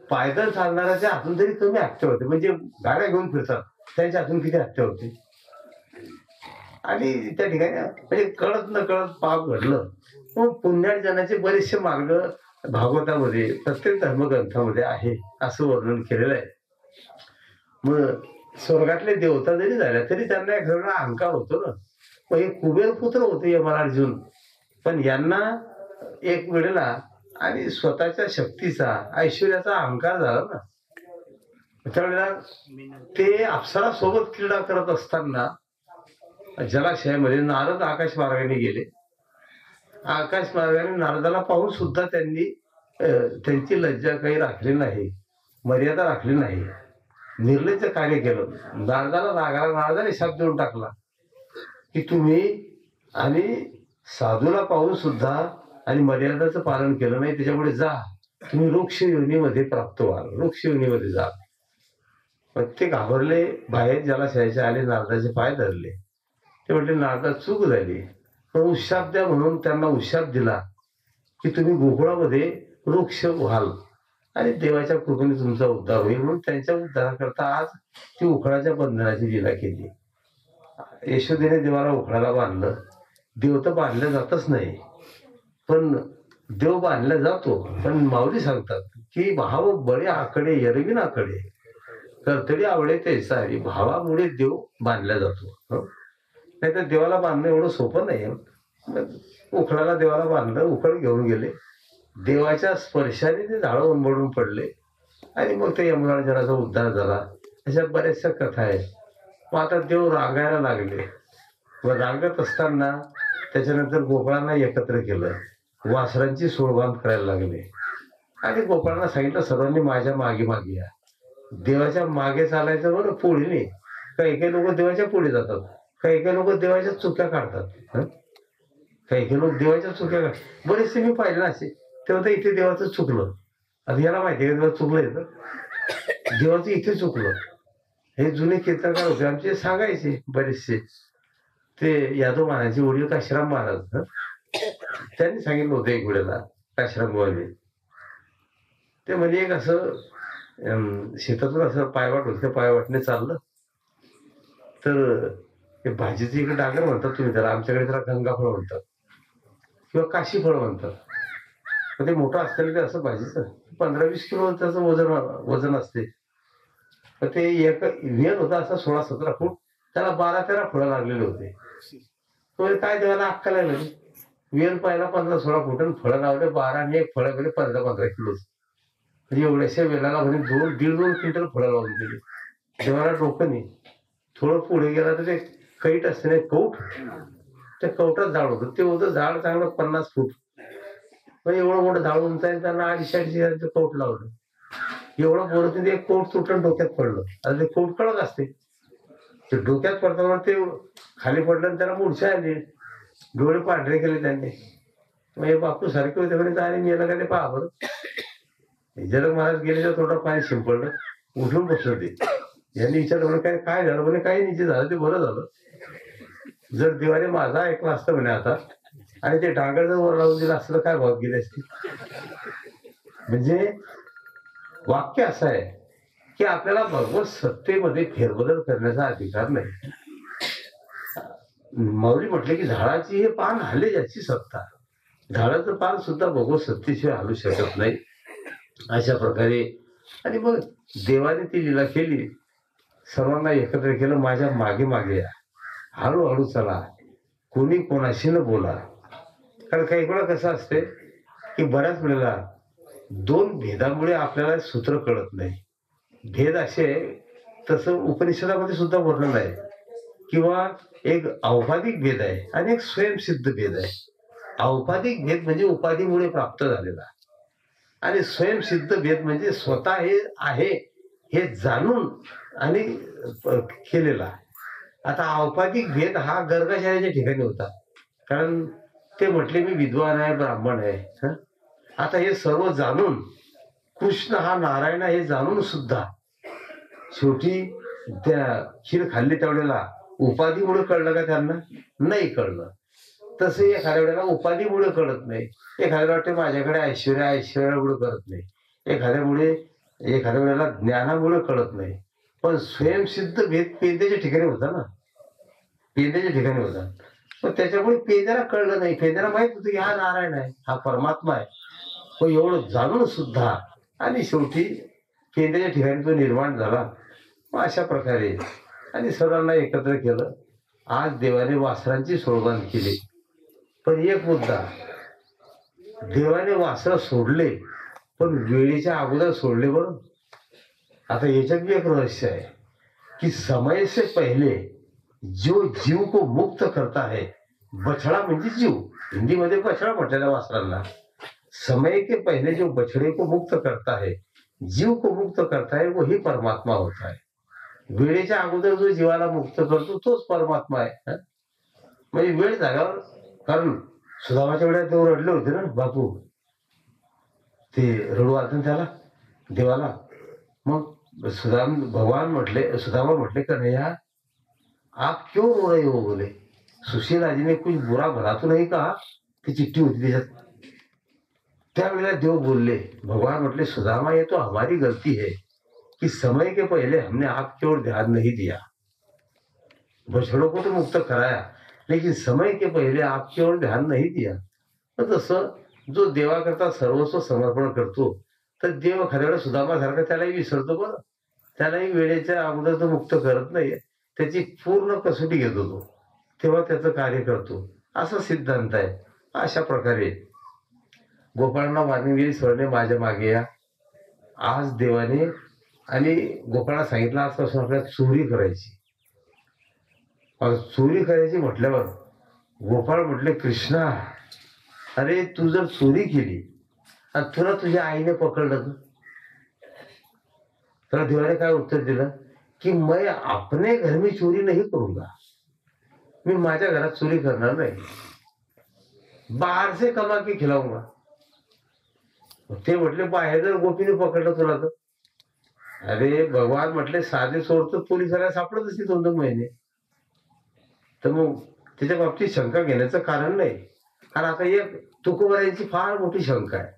पायदळ चालणाऱ्याच्या हातून तरी कमी हत्या होते. म्हणजे गाड्या घेऊन फिरतात त्यांच्या हातून किती हत्या होते. आणि त्या ठिकाणी म्हणजे कळत न कळत पाप घडलं. मग पुण्यार्जनाचे बरेचसे मार्ग भागवतामध्ये प्रत्येक धर्मग्रंथामध्ये आहे असं वर्णन केलेलं आहे. मग स्वर्गातले देवता जरी झाल्या तरी त्यांना एक सगळा अहंकार होतो ना. मग हे कुबेर पुत्र होते यमरार्जुन, पण यांना एक वेळेला आणि स्वतःच्या शक्तीचा ऐश्वर्याचा अहंकार झाला ना. त्यावेळेला ते अप्सरा सोबत क्रीडा करत असताना जलाशयामध्ये नारद आकाश मार्गाने गेले. आकाश मार्गाने नारदाला पाहून सुद्धा त्यांनी त्यांची लज्जा काही राखली नाही, मर्यादा राखली नाही, निर्लज्ज कार्य केलं. नारदाला रागाला नारदाने शाप देऊन टाकला की तुम्ही आणि साधूला पाहून सुद्धा आणि मर्यादाचं पालन केलं नाही, त्याच्यामुळे जा तुम्ही वृक्ष योनीमध्ये प्राप्त व्हाल, वृक्ष योनीमध्ये जा. पण ते घाबरले, बाहेर जलाशयाचे आले, नारदाचे पाय धरले. ते म्हटले नारदा चूक झाली, पण उशाप द्या म्हणून त्यांना उशाप दिला की तुम्ही गोकुळामध्ये वृक्ष व्हाल आणि देवाच्या कृपेने तुमचा उद्धार होईल. म्हणून त्यांच्या उद्धाराकरता आज ती उखळाच्या बंधनाची लीला केली. यशोदेने देवाला उखळाला बांधलं. देव तर बांधलं जातच नाही, पण देव बांधला जातो. पण माऊली सांगतात की भाव बळे आकडे यरविन आकडे कर्तरी आवडे ते सारी. भावामुळे देव बांधला जातो. नाही तर देवाला बांधणं एवढं सोपं नाही. उखळाला देवाला बांधलं, उखळ घेऊन गेले. देवाच्या स्पर्शाने ते झाडं उंबडून पडले आणि मग ते यमराजाचा उद्धार झाला. अशा बऱ्याचशा कथा आहेत. मग आता देव रागायला लागले. व रागत असताना त्याच्यानंतर गोपाळांना एकत्र केलं, वासरांची सोडबांध करायला लागले आणि गोपाळांना सांगितलं सर्वांनी माझ्या मागे मागे या. देवाच्या मागे चालायचं बरं, पुढे नाही. काही काही लोक देवाच्या पुढे जातात, काही काही लोक देवाच्या चुक्या काढतात. काही काही लोक देवाच्या चुक्या काढतात. बरेचसे मी पाहिले ना असे. तेव्हा तर इथे देवाचं चुकलं. आता याला माहिती आहे का देवाचं चुकलं येतं, देवाचं इथे चुकलं. हे जुने कीर्तनकार होते आमचे, सांगायचे बरेचसे. ते यादव महाराजांचे वडील काशीराम महाराज, त्यांनी सांगितलं होतं एक वेळेला काशीराम बुवाने. ते म्हणजे एक असं शेतातून असं पायवाट होतं, त्या पायवाटने चाललं तर ते भाजीचं इकडे डागर म्हणतात तुम्ही त्याला, आमच्याकडे त्याला गंगाफळ म्हणतात किंवा काशी फळ म्हणतात. तर ते मोठं असतं ते असं भाजीचं 15-20 किलो त्याचं वजन असते. तर ते एक वेल होता असा 16-17 फूट, त्याला 12-13 फळं लागलेले होते. तो काय देवाला अक्कल लागली, वेल पाहिला 15-16 फूट आणि फळं लावले 12 आणि एक फळं गेले 15-15 किलोच. म्हणजे एवढ्याशा वेलाला म्हणजे 2-1.5 क्विंटल फळं लावून दिली. देवाला डोकं नाही. थोडं पुढे गेला तर ते कैट असते ना, कौट, त्या कवटात झाड होतं. ते होतं झाड चांगलं 50 फूट. म्हणजे एवढं मोठं झाड उंच आहे, त्यांना 250-250 कौट लावलं. एवढं बोलत ते एक कौट तुटून डोक्यात पडलं. आता ते कौट कळत असते, ते डोक्यात पडताना ते खाली पडलं आणि त्याला मूर्छा आली. डोळे पांढरे केले त्यांनी. मग बापू सारखे होते म्हणे आणि मेला का ते पहा बरं. जलग महाराज गेले तर थोडं पाणी शिंपडलं, उठून बसलं. ते यांनी विचारलं म्हणे काय झालं, म्हणे काही नाही, जे झालं ते बरं झालं. जर देवाने माझा ऐकला असतं म्हणे आता आणि ते डांगर जर वर लावून दिलं असतं तर काय भाव गेले असते. म्हणजे वाक्य असं आहे की आपल्याला भगवत सत्तेमध्ये फेरबदल करण्याचा अधिकार नाही. माऊली म्हटले की झाडाची हे पान हल्ले ज्याची सत्ता, झाडाचं पान सुद्धा भगवत सत्तेशिवाय हलू शकत नाही. अशा प्रकारे आणि मग देवाने ती लीला केली, सर्वांना एकत्र केलं. माझ्या मागे मागे या, हळूहळू चला, कोणी कोणाशी न बोला. कारण काही वेळा कसं असते की बऱ्याच वेळेला दोन भेदामुळे आपल्याला सूत्र कळत नाही. भेद असे तसं उपनिषदामध्ये सुद्धा वर्णन आहे किंवा एक औपाधिक भेद आहे आणि एक स्वयंसिद्ध भेद आहे. औपाधिक भेद म्हणजे उपाधीमुळे प्राप्त झालेला आणि स्वयंसिद्ध भेद म्हणजे स्वतः हे आहे हे जाणून आणि केलेला. आता औपाधिक भेद हा गर्गाचार्याच्या ठिकाणी होता, कारण ते म्हटले मी विद्वान आहे, ब्राह्मण आहे. आता हे सर्व जाणून कृष्ण हा नारायण हे जाणून सुद्धा शेवटी त्या खीर खाल्ली त्यावेळेला उपाधीमुळे कळलं का त्यांना? नाही कळलं. तसं एखाद्या वेळेला उपाधीमुळे कळत नाही. एखाद्या वाटते माझ्याकडे ऐश्वर्यामुळे कळत नाही. एखाद्या वेळेला ज्ञानामुळे कळत नाही. पण स्वयंसिद्ध भेद पेंद्याच्या ठिकाणी होता ना, पेंद्याच्या ठिकाणी होता. पण त्याच्यामुळे पेंद्याला कळलं नाही. पेंद्याला माहित होतं की हा नारायण आहे, हा परमात्मा आहे. पण एवढं जाणून सुद्धा आणि शेवटी पेंद्याच्या ठिकाणी तो निर्माण झाला. मग अशा प्रकारे आणि सर्वांना एकत्र केलं. आज देवाने वासरांची सोडबांध केली. पण एक मुद्दा, देवाने वासर सोडले पण वेळेच्या अगोदर सोडले बरं. आता याच्यात भी एक रहस्य आहे कि समय से पहले जो जीव को मुक्त करता है, बछड़ा म्हणजे जीव, हिंदीमध्ये बछड़ा म्हटलेला वासरांना. समय के पहले जो बछड़े को मुक्त करता है, जीव को मुक्त करता है, वही परमात्मा होता है. वेळेच्या अगोदर जो जीवाला मुक्त करतो तोच परमात्मा आहे. म्हणजे वेळ झाल्यावर, कारण सुदामाच्या वेळेला तेव्हा रडले होते ना बापू, ते रडू आले त्याला देवाला. मग भगवान म्हटले, सुदामा म्हटले कन्हैया आप क्यों रो रहे हो? बोले सुशीला जी ने कुछ बुरा भला तो नहीं कहा. ती चिठ्ठी होती त्याच्यात. त्यावेळेला देव बोलले, भगवान म्हटले सुदामा ये तो हमारी गलती है कि समय के पहले हमने आपकी ओर ध्यान नहीं दिया. बछड़ों को तो मुक्त कराया, लेकिन समय के पहले आपकी ओर ध्यान नहीं दिया. तसं जो देवाकरता सर्वस्व समर्पण करतो तर देव खऱ्या वेळेला सुदामासारखा त्यालाही विसरतो बरं. त्यालाही वेळेच्या अगोदर तो मुक्त करत नाही. त्याची पूर्ण कसोटी घेतो तो, तेव्हा त्याचं कार्य करतो, असा सिद्धांत आहे. अशा प्रकारे गोपाळांना वारणी सोडणे माझ्या मागे या. आज देवाने आणि गोपाळांना सांगितलं आजपासून आपल्याला चोरी करायची. चोरी करायची म्हटल्यावर गोपाळ म्हटले कृष्णा, अरे तू जर चोरी केली आणि तुला तुझ्या आईने पकडलं तर देवाने काय उत्तर दिलं की मैं अपने घर में चोरी नहीं करूंगा. मी माझ्या घरात चोरी करणार नाही, बाहेर से कमा के खिलाऊंगा. ते म्हटले बाहेर जर गोपीने पकडलं तुला तर? अरे भगवान म्हटले साधे चोर तर पोलिसाला सापडत असते 2-2 महिने. तर मग त्याच्या बाबतीत शंका घेण्याचं कारण नाही. कारण आता एक तुकोबारायांची फार मोठी शंका आहे.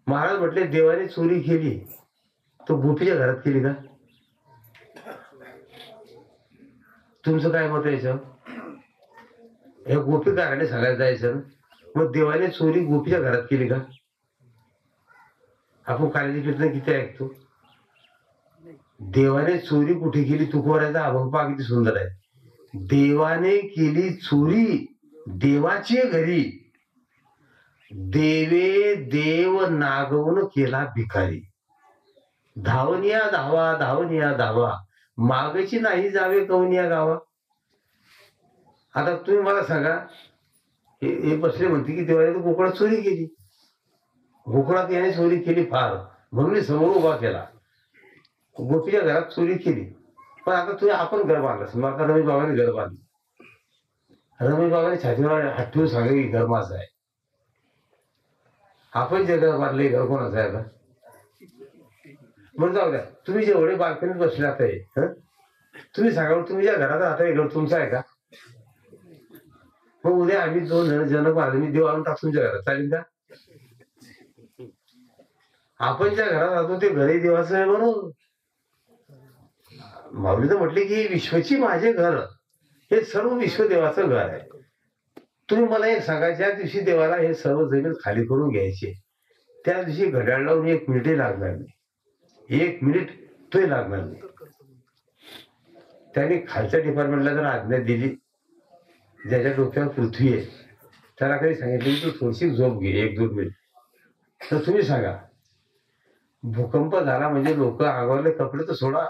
महाराज म्हटले देवाने चोरी केली तो गोपीच्या घरात केली का? तुमचं काय मत आहे याच्यावर? हे गोपीकाराने सांगायला जायचं ना, मग देवाने चोरी गोपीच्या घरात केली का? आपण काळजी कीर्तन किती ऐकतो. देवाने चोरी कुठे केली? तुकोबाराचा अभंग पहा किती सुंदर आहे. देवाने केली चोरी देवाची घरी, देवे देव नागवून केला भिकारी. धावनिया धावा धावनिया धावा, मागची नाही जावे कवनिया गावा. आता तुम्ही मला सांगा, हे बसले म्हणते की देवाने तर गोकुळात चोरी केली. गोकुळात याने चोरी केली फार, म्हणून समोर उभा केला. गोपीच्या घरात चोरी केली. पण आता तुम्ही आपण घर बांधलं, मग आता रमेश बाबाने घर बांधलं. रमेश बाबाने छातीवर हात ठेवून सांगा की घर माझं आहे. आपण जे घर बांधले घर कोणाचं आहे? आता म्हणून जाऊ द्या, तुम्ही जेवढे बाल्कनीत बसले आता हे तुम्ही सांगा, तुम्ही ज्या घरात राहता हे घर तुमचं आहे का? मग उद्या आम्ही 2 जण बांधले, मी देव आणून टाकतो तुमच्या घरात, चालेल का? आपण ज्या घरात राहतो ते घरही देवाचं आहे बरोबर. माऊली तर म्हटले की विश्वची माझे घर, हे सर्व विश्व देवाचं घर आहे. तुम्ही मला एक सांगा, ज्या दिवशी देवाला हे सर्व जमीन खाली करून घ्यायचे त्या दिवशी घड्याळ लावून 1 मिनिटही लागणार नाही. 1 मिनिट तोही लागणार नाही. त्यांनी खालच्या डिपार्टमेंटला जर आज्ञा दिली ज्याच्या डोक्यावर पृथ्वी आहे त्याला काही सांगितलं की तू थोडीशी झोप घे 1-2 मिनिट. तर तुम्ही सांगा, भूकंप झाला म्हणजे लोक अंगावरले कपडे तर सोडा,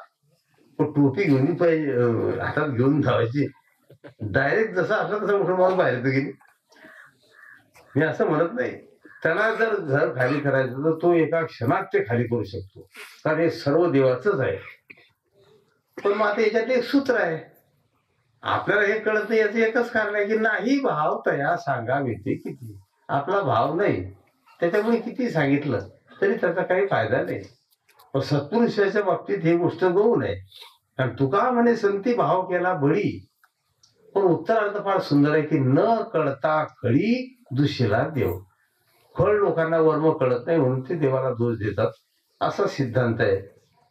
पण टोपी घेऊन पाहिजे, हातात घेऊन धावायची. डायरेक्ट जसा असला तसा उठून माणूस बाहेर येतो की नाही. मी असं म्हणत नाही, त्याला जर घर खाली करायचं तर तो एका क्षणात ते खाली करू शकतो, कारण हे सर्व देवाचंच आहे. पण मग आता याच्यात एक सूत्र आहे, आपल्याला हे कळत नाही. याचं एकच कारण आहे की नाही भाव तया सांगा मिळते किती. आपला भाव नाही, त्याच्यामुळे किती सांगितलं तरी त्याचा काही फायदा नाही. पण सत्पुरुषाच्या बाबतीत ही गोष्ट गौण आहे. कारण तुका म्हणे संती भाव केला बळी, पण उत्तरार्थ फार सुंदर आहे की न कळता कळी दुशीला देव. फळ लोकांना वर्म कळत नाही म्हणून ते देवाला दोष देतात, असा सिद्धांत आहे.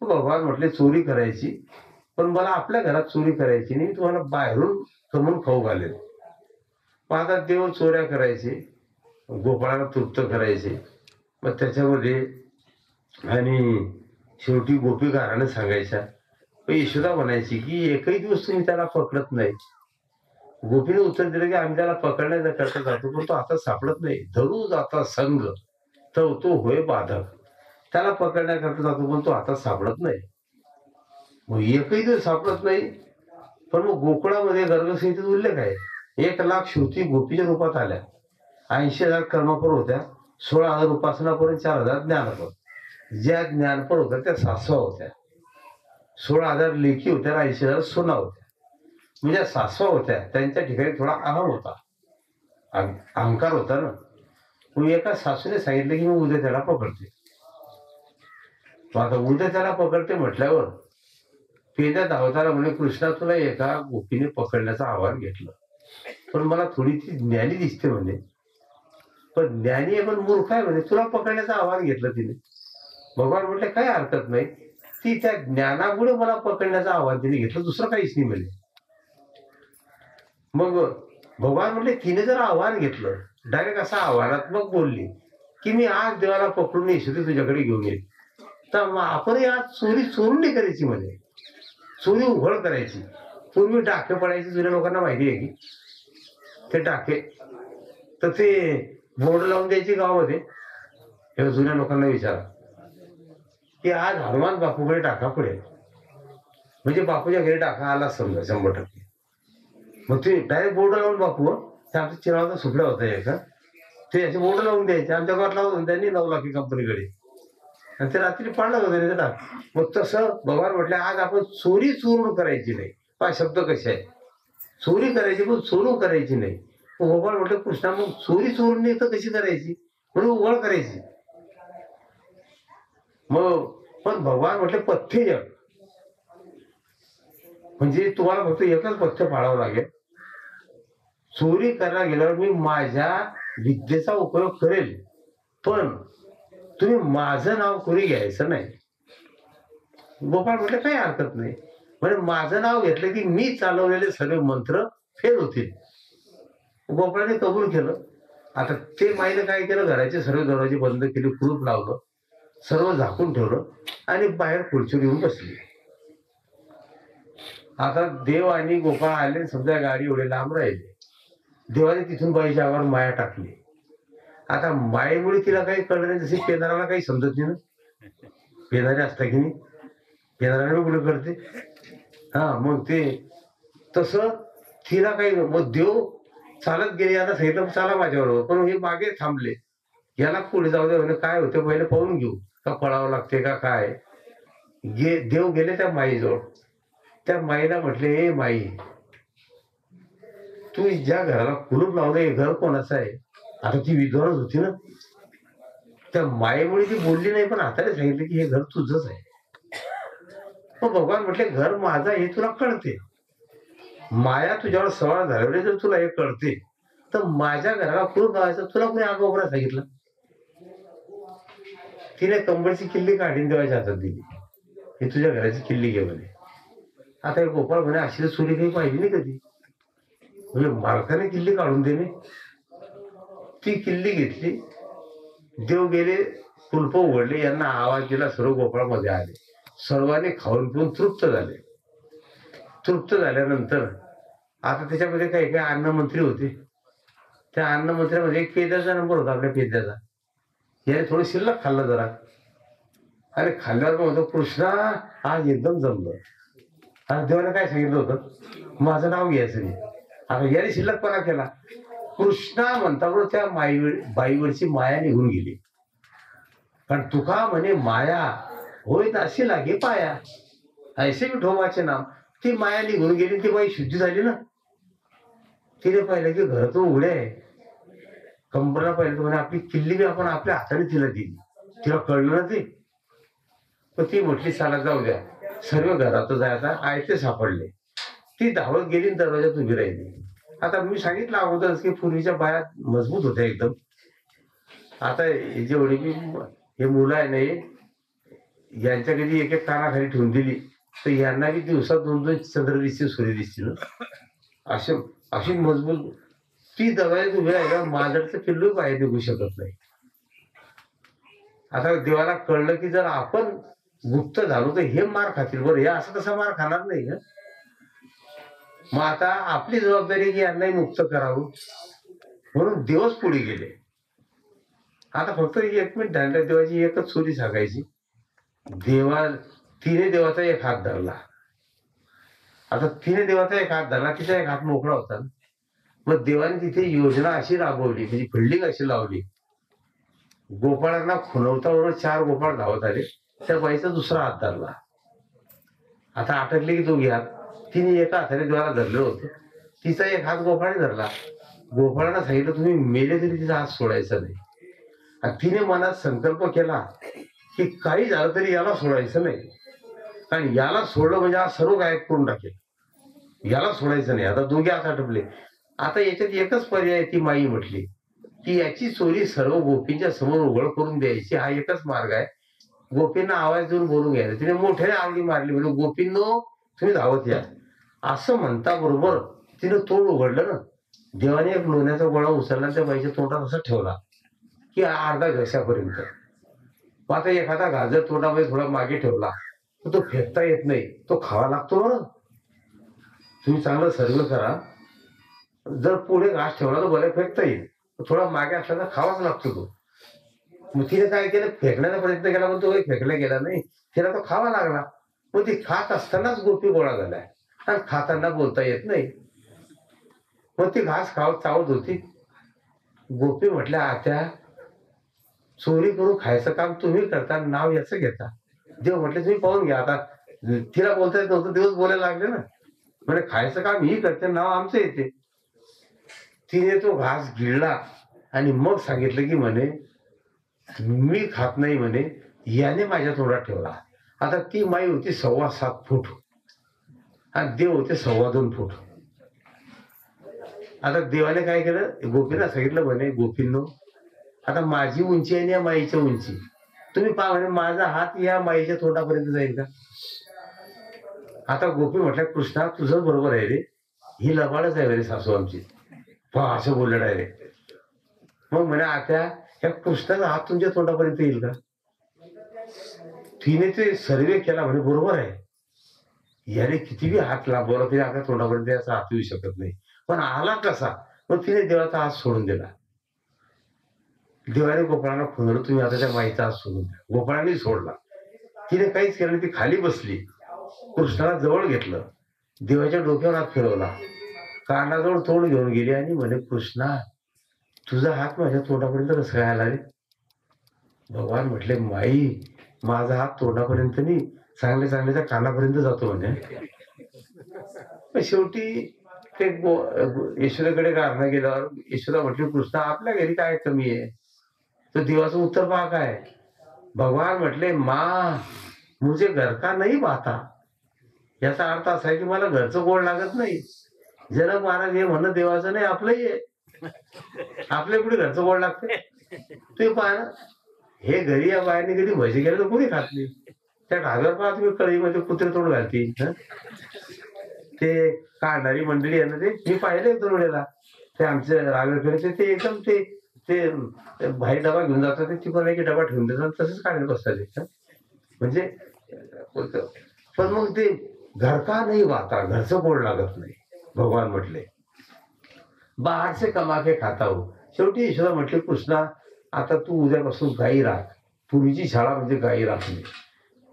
भगवान म्हटले चोरी करायची, पण मला आपल्या घरात चोरी करायची नाही, तुम्हाला बाहेरून कमवून खाऊ घालेल. मग आता देव चोऱ्या करायचे, गोपाळाला तृप्त करायचे. मग त्याच्यामध्ये आणि शेवटी गोपी गाराने सांगायच्या. यशोदा म्हणायची की एकही दिवस तुम्ही त्याला पकडत नाही. गोपीने उत्तर दिलं की आम्ही त्याला पकडण्याचा करता जातो, पण तो आता सापडत नाही. धरू जाता संघ तर तो होय बाधक. त्याला पकडण्याकरता जातो पण तो आता सापडत नाही. मग एकही दिवस सापडत नाही. पण मग गोकुळामध्ये गर्गसंहितेत उल्लेख आहे, 1,00,000 श्रुती गोपीच्या रूपात आल्या, 80,000 कर्मपर होत्या, 16,000 उपासनापर, 4,000 ज्ञानपर. ज्या ज्ञानपर होत्या त्या 600 होत्या, 16,000 लेखी होत्या, 80,000 सोना होत्या. म्हणजे 600 होत्या त्यांच्या ठिकाणी थोडा अहम होता, अहंकार होता ना. मग एका सासूने सांगितलं की मी उद्या त्याला पकडते. आता उद्या त्याला पकडते म्हटल्यावर पेद्या धावताना म्हणे, कृष्णा तुला एका गोपीने पकडण्याचं आव्हान घेतलं, पण मला थोडी ती ज्ञानी दिसते म्हणे. पण ज्ञानी आहे पण मूर्ख आहे म्हणे, तुला पकडण्याचं आव्हान घेतलं तिने. भगवान म्हटले काही हरकत नाही, ती त्या ज्ञानामुळे मला पकडण्याचं आव्हान तिने घेतलं, दुसरं काहीच नाही म्हणे. मग भगवान म्हटले तिने जर आव्हान घेतलं, डायरेक्ट असं आव्हानात्मक बोलली की मी आज देवाला पकडून यशोदे तुझ्याकडे घेऊन येईल, तर आपण आज चोरी चोरून नाही करायची म्हणे, चोरी उघड करायची. पूर्वी टाके पडायचे, जुन्या लोकांना माहिती आहे की ते टाके, तर ते बोर्ड लावून द्यायची गावामध्ये. हे जुन्या लोकांना विचारा की आज हनुमान बापूकडे टाका पडेल, म्हणजे बापूच्या घरी टाका आला समजा 100%. मग ते डायरेक्ट बोर्ड लावून, बापू ते आमच्या चिरावाचा सुटला होता एका, ते असे बोर्ड लावून द्यायचे. आमच्या गावात लावून त्यांनी 9,00,000 कंपनीकडे, आणि ते रात्री पाडलं होतं ते टाक. मग तसं भगवान म्हटलं आज आपण चोरी चोरून करायची नाही. पहा शब्द कसे आहे, चोरी करायची पण चोरून करायची नाही. भगवान म्हटलं कृष्णा मग चोरी चोरून नाही तर कशी करायची, म्हणून उघड करायची. मग पण भगवान म्हटले पथ्य जग, म्हणजे तुम्हाला फक्त एकच पथ्य पाळावं लागेल. चोरी करायला गेल्यावर मी माझ्या विद्येचा उपयोग करेल, पण तुम्ही माझं नाव कोणी घ्यायचं नाही. गोपाळ म्हटलं काही हरकत नाही, म्हणजे माझं नाव घेतलं की मी चालवलेले सगळे मंत्र फेल होतील. गोपाळाने कबूल केलं. आता ते माईने काय केलं, घराचे सर्व दरवाजे बंद केले, कुलूप लावलं, सर्व झाकून ठेवलं आणि बाहेर खुर्चीवर येऊन बसली. आता देव आणि गोपाळ आले, समजा गाडी एवढे लांब राहिले. देवाने तिथून बाईच्या अंगावर माया टाकली. आता मायेमुळे तिला काही कळलं नाही, जसे पेनाराला काही समजत नाही ना, पेनारे असता की नाही, पेनाराला कुठे करते. हा मग ते तसं तिला काही, मग देव चालत गेले. आता सांगितलं चला माझ्याबरोबर, पण हे मागे थांबले, याला पुढे जाऊ दे म्हणजे काय होतं पहिले पाहून घेऊ, का पळावं लागते का काय. देव गेले त्या माईजवळ. त्या माईला म्हटले, ए माई, तू ज्या घराला कुलूप लावलं हे घर कोणाचं आहे. आता ती विद्वानच होती ना, त्या मायेमुळे ती बोलली नाही, पण हाताने सांगितलं की हे घर तुझंच आहे. मग भगवान म्हटले घर माझं हे तुला कळते, माया तुझ्यावर सवार झाल्यावर जर तुला हे कळते, तर माझ्या घराला कुलूप लावायचं तुला कोणी आगोपरा सांगितलं. तिने कंबळची किल्ली काढून देवाच्या हातात दिली, ही तुझ्या घराची किल्ली घे म्हणे. आता हे गोपाळ म्हणे अशी चोरी काही पाहिली नाही कधी, म्हणजे मालकाने किल्ली काढून देणे. ती किल्ली घेतली, देव गेले, कुलप उघडले, यांना आवाज दिला, सर्व गोपाळामध्ये आले. सर्वांनी खाऊन पिऊन तृप्त झाले. तृप्त झाल्यानंतर आता त्याच्यामध्ये काही काही अन्नमंत्री होते. त्या अन्नमंत्र्यामध्ये एक पेद्याचा नंबर होता, आपल्या पेद्याचा. याने थोडं शिल्लक खाल्लं जरा, आणि खाल्ल्यावर मग म्हणतो, कृष्णा आज एकदम जमलं. आता देवाने काय सांगितलं होतं, माझं नाव घ्यायचं नाही. आता याने शिल्लकपणा केला. कृष्णा म्हणता बरोबर त्या बाईवरची माया निघून गेली. कारण तुका म्हणे माया होय अशी लागे पाया, ऐसे विठोबाचे नाम. ती माया निघून गेली, ती बाई शुद्धी झाली ना. तिने पाहिलं की घर तो उघडे आहे. कंपनीला पाहिलं तर म्हणे आपली किल्ली बी आपण आपल्या हाताने तिला दिली. तिला कळलं ना ते. पण ती म्हटली चला जाऊ द्या, सर्व घरातच आहे, आता आयते सापडले. ती धावत गेली आणि दरवाजात उभी राहिली. आता मी सांगितलं अगोदरच की पूर्वीच्या बाया मजबूत होत्या एकदम. आता जेवढी बी हे मुलं आहे नाही, यांच्या कधी एक एक कानाखाली ठेवून दिली तर यांना बी दिवसात 2-2 चंद्र दिसतील, सूर्य दिसतील. अशी अशी मजबूत. ती दरवाजात उभी आहे का, मांजरचं पिल्लू बाहेर निघू शकत नाही. आता देवाला कळलं की जर आपण गुप्त झालो तर हे मार खातील, बरं हे असं तसा मार खाणार नाही. मग आता आपली जबाबदारी की यांनाही मुक्त करावं, म्हणून देवच पुढे गेले. आता फक्त 1 मिनिट ध्यान, देवाची एकच चोरी सांगायची. तिने देवाचा एक हात धरला. आता तिने देवाचा एक हात धरला, तिचा एक हात मोकळा होता. मग देवाने तिथे योजना अशी राबवली, म्हणजे बिल्डिंग अशी लावली. गोपाळांना खुणवता बरोबर 4 गोपाळ धावत आले. त्या बाईचा दुसरा हात धरला. आता अटकले की दोघी हात. तिने एका हाताने देवाला धरलं होतं, तिचा एक हात गोपाळाने धरला. गोपाळांना सांगितलं तुम्ही मेले तरी तिचा हात सोडायचा नाही. आणि तिने मनात संकल्प केला की काही झालं तरी याला सोडायचं नाही, कारण याला सोडलं म्हणजे आज सर्व गायब करून टाकेल. याला सोडायचं नाही. आता दोघे हात आटपले. आता याच्यात एकच पर्याय, ती माई म्हटली की याची चोरी सर्व गोपींच्या समोर उघड करून द्यायची, हा एकच मार्ग आहे. गोपींना आवाज देऊन बोलून घ्यायला. तिने मोठ्याने आवडी मारली, म्हणजे गोपींनो तुम्ही धावत या. असं म्हणता बरोबर तिने तोंड उघडलं ना. देवाने एक लोण्याचा गोळा उचलला, त्या बाईच्या तोंडात असा ठेवला की अर्धा घशापर्यंत. मग आता एखादा गाजर तोंडामध्ये थोडा मागे ठेवला तर तो फेकता येत नाही, तो खावा लागतो. बरं तुम्ही चांगलं सर्व करा. जर पुढे घास ठेवला तर बरं फेकता येईल, थोडा मागे असला तर खावाच लागतो तो. मग तिने काय केलं, फेकण्याचा प्रयत्न केला पण तो काही फेकला गेला नाही, तिला तो खावा लागला. मग ती खात असतानाच गोपी गोळा झालाय, आणि खाताना बोलता येत नाही. मग ती घास चावत होती. गोपी म्हटल्या आत्या चोरी करून खायचं काम तुम्ही करता, नाव याचं घेता. देव म्हटले तुम्ही पाहून घ्या. आता तिला बोलता येत नव्हतं, देवच बोलायला लागले ना. म्हणजे खायचं काम ही करते, नाव आमचं येते. तिने तो घास गिळला आणि मग सांगितलं की म्हणे मी खात नाही, म्हणे याने माझ्या तोंडात ठेवला. आता ती माई होती 7.25 फूट आणि देव होते 2.25 फूट. आता देवाने काय केलं, गोपींना सांगितलं म्हणे गोपींनो आता माझी उंची आहे या माईच्या उंची, तुम्ही पहा म्हणे माझा हात या माईच्या तोंडापर्यंत जाईल का. आता गोपी म्हटल्या कृष्णा तुझं बरोबर आहे रे, ही लबाडच आहे रे सासू आमची. पहा असं बोललं डायरेक्ट. मग म्हणे आत्या या कृष्णाचा हात तुमच्या तोंडापर्यंत येईल का. तिने ते सर्वे केला, म्हणे बरोबर आहे, याने किती बी हात लांबवला तरी आपल्या तोंडापर्यंत याचा हात येऊ शकत नाही. पण आला कसा. मग तिने देवाचा हात सोडून दिला. देवाने गोपाळांना खुनवलं तुम्ही आता त्या माईचा हात सोडून द्या. गोपाळांनी सोडला. तिने काहीच केलं, ती खाली बसली. कृष्णाला जवळ घेतलं, देवाच्या डोक्यावर हात फिरवला, कानाजवळ तोंड घेऊन गेली आणि म्हणे कृष्णा तुझा हात माझ्या तोंडापर्यंत कसं काय आला रे. भगवान म्हटले माई माझा हात तोंडापर्यंत नाही, चांगल्या चांगल्याच्या कानापर्यंत जातो म्हणे. शेवटी ते यशोदेकडे गारणं गेल्यावर यशोदा म्हटली कृष्णा आपल्या घरी काय कमी आहे. तो देवाचं उत्तर पहा काय. भगवान म्हटले मा मुझे घर का नाही बाता. याचा अर्थ असा आहे की मला घरचं गोड लागत नाही. जनक महाराज हे म्हणणं देवाचं नाही, आपलंही आहे. आपल्या कुठे घरचं गोड लागते. तुम्ही पहा ना, हे घरी या बाहेरने कधी भजी गेलं तर कोणी खात नाही. त्या ढाब्यावर पहा तुम्ही कळीमध्ये कुत्रे तोड घालतील. ते काढणारी मंडळी आहे ना, ते मी पाहिलं 1-2 वेळेला. ते आमच्या रावेकडे ते एकदम ते बाहेर डबा घेऊन जातात, ती पण एक डबा ठेवून देतात, तसंच काढत बसतात. म्हणजे पण मग ते घर का नाही वाता, घरचं गोड लागत नाही. भगवान म्हटले बाहर से कमा के खाता हो. शेवटी यशोदा म्हटले कृष्णा आता तू उद्यापासून गायी राख. पूर्वीची शाळा म्हणजे गायी राखणे.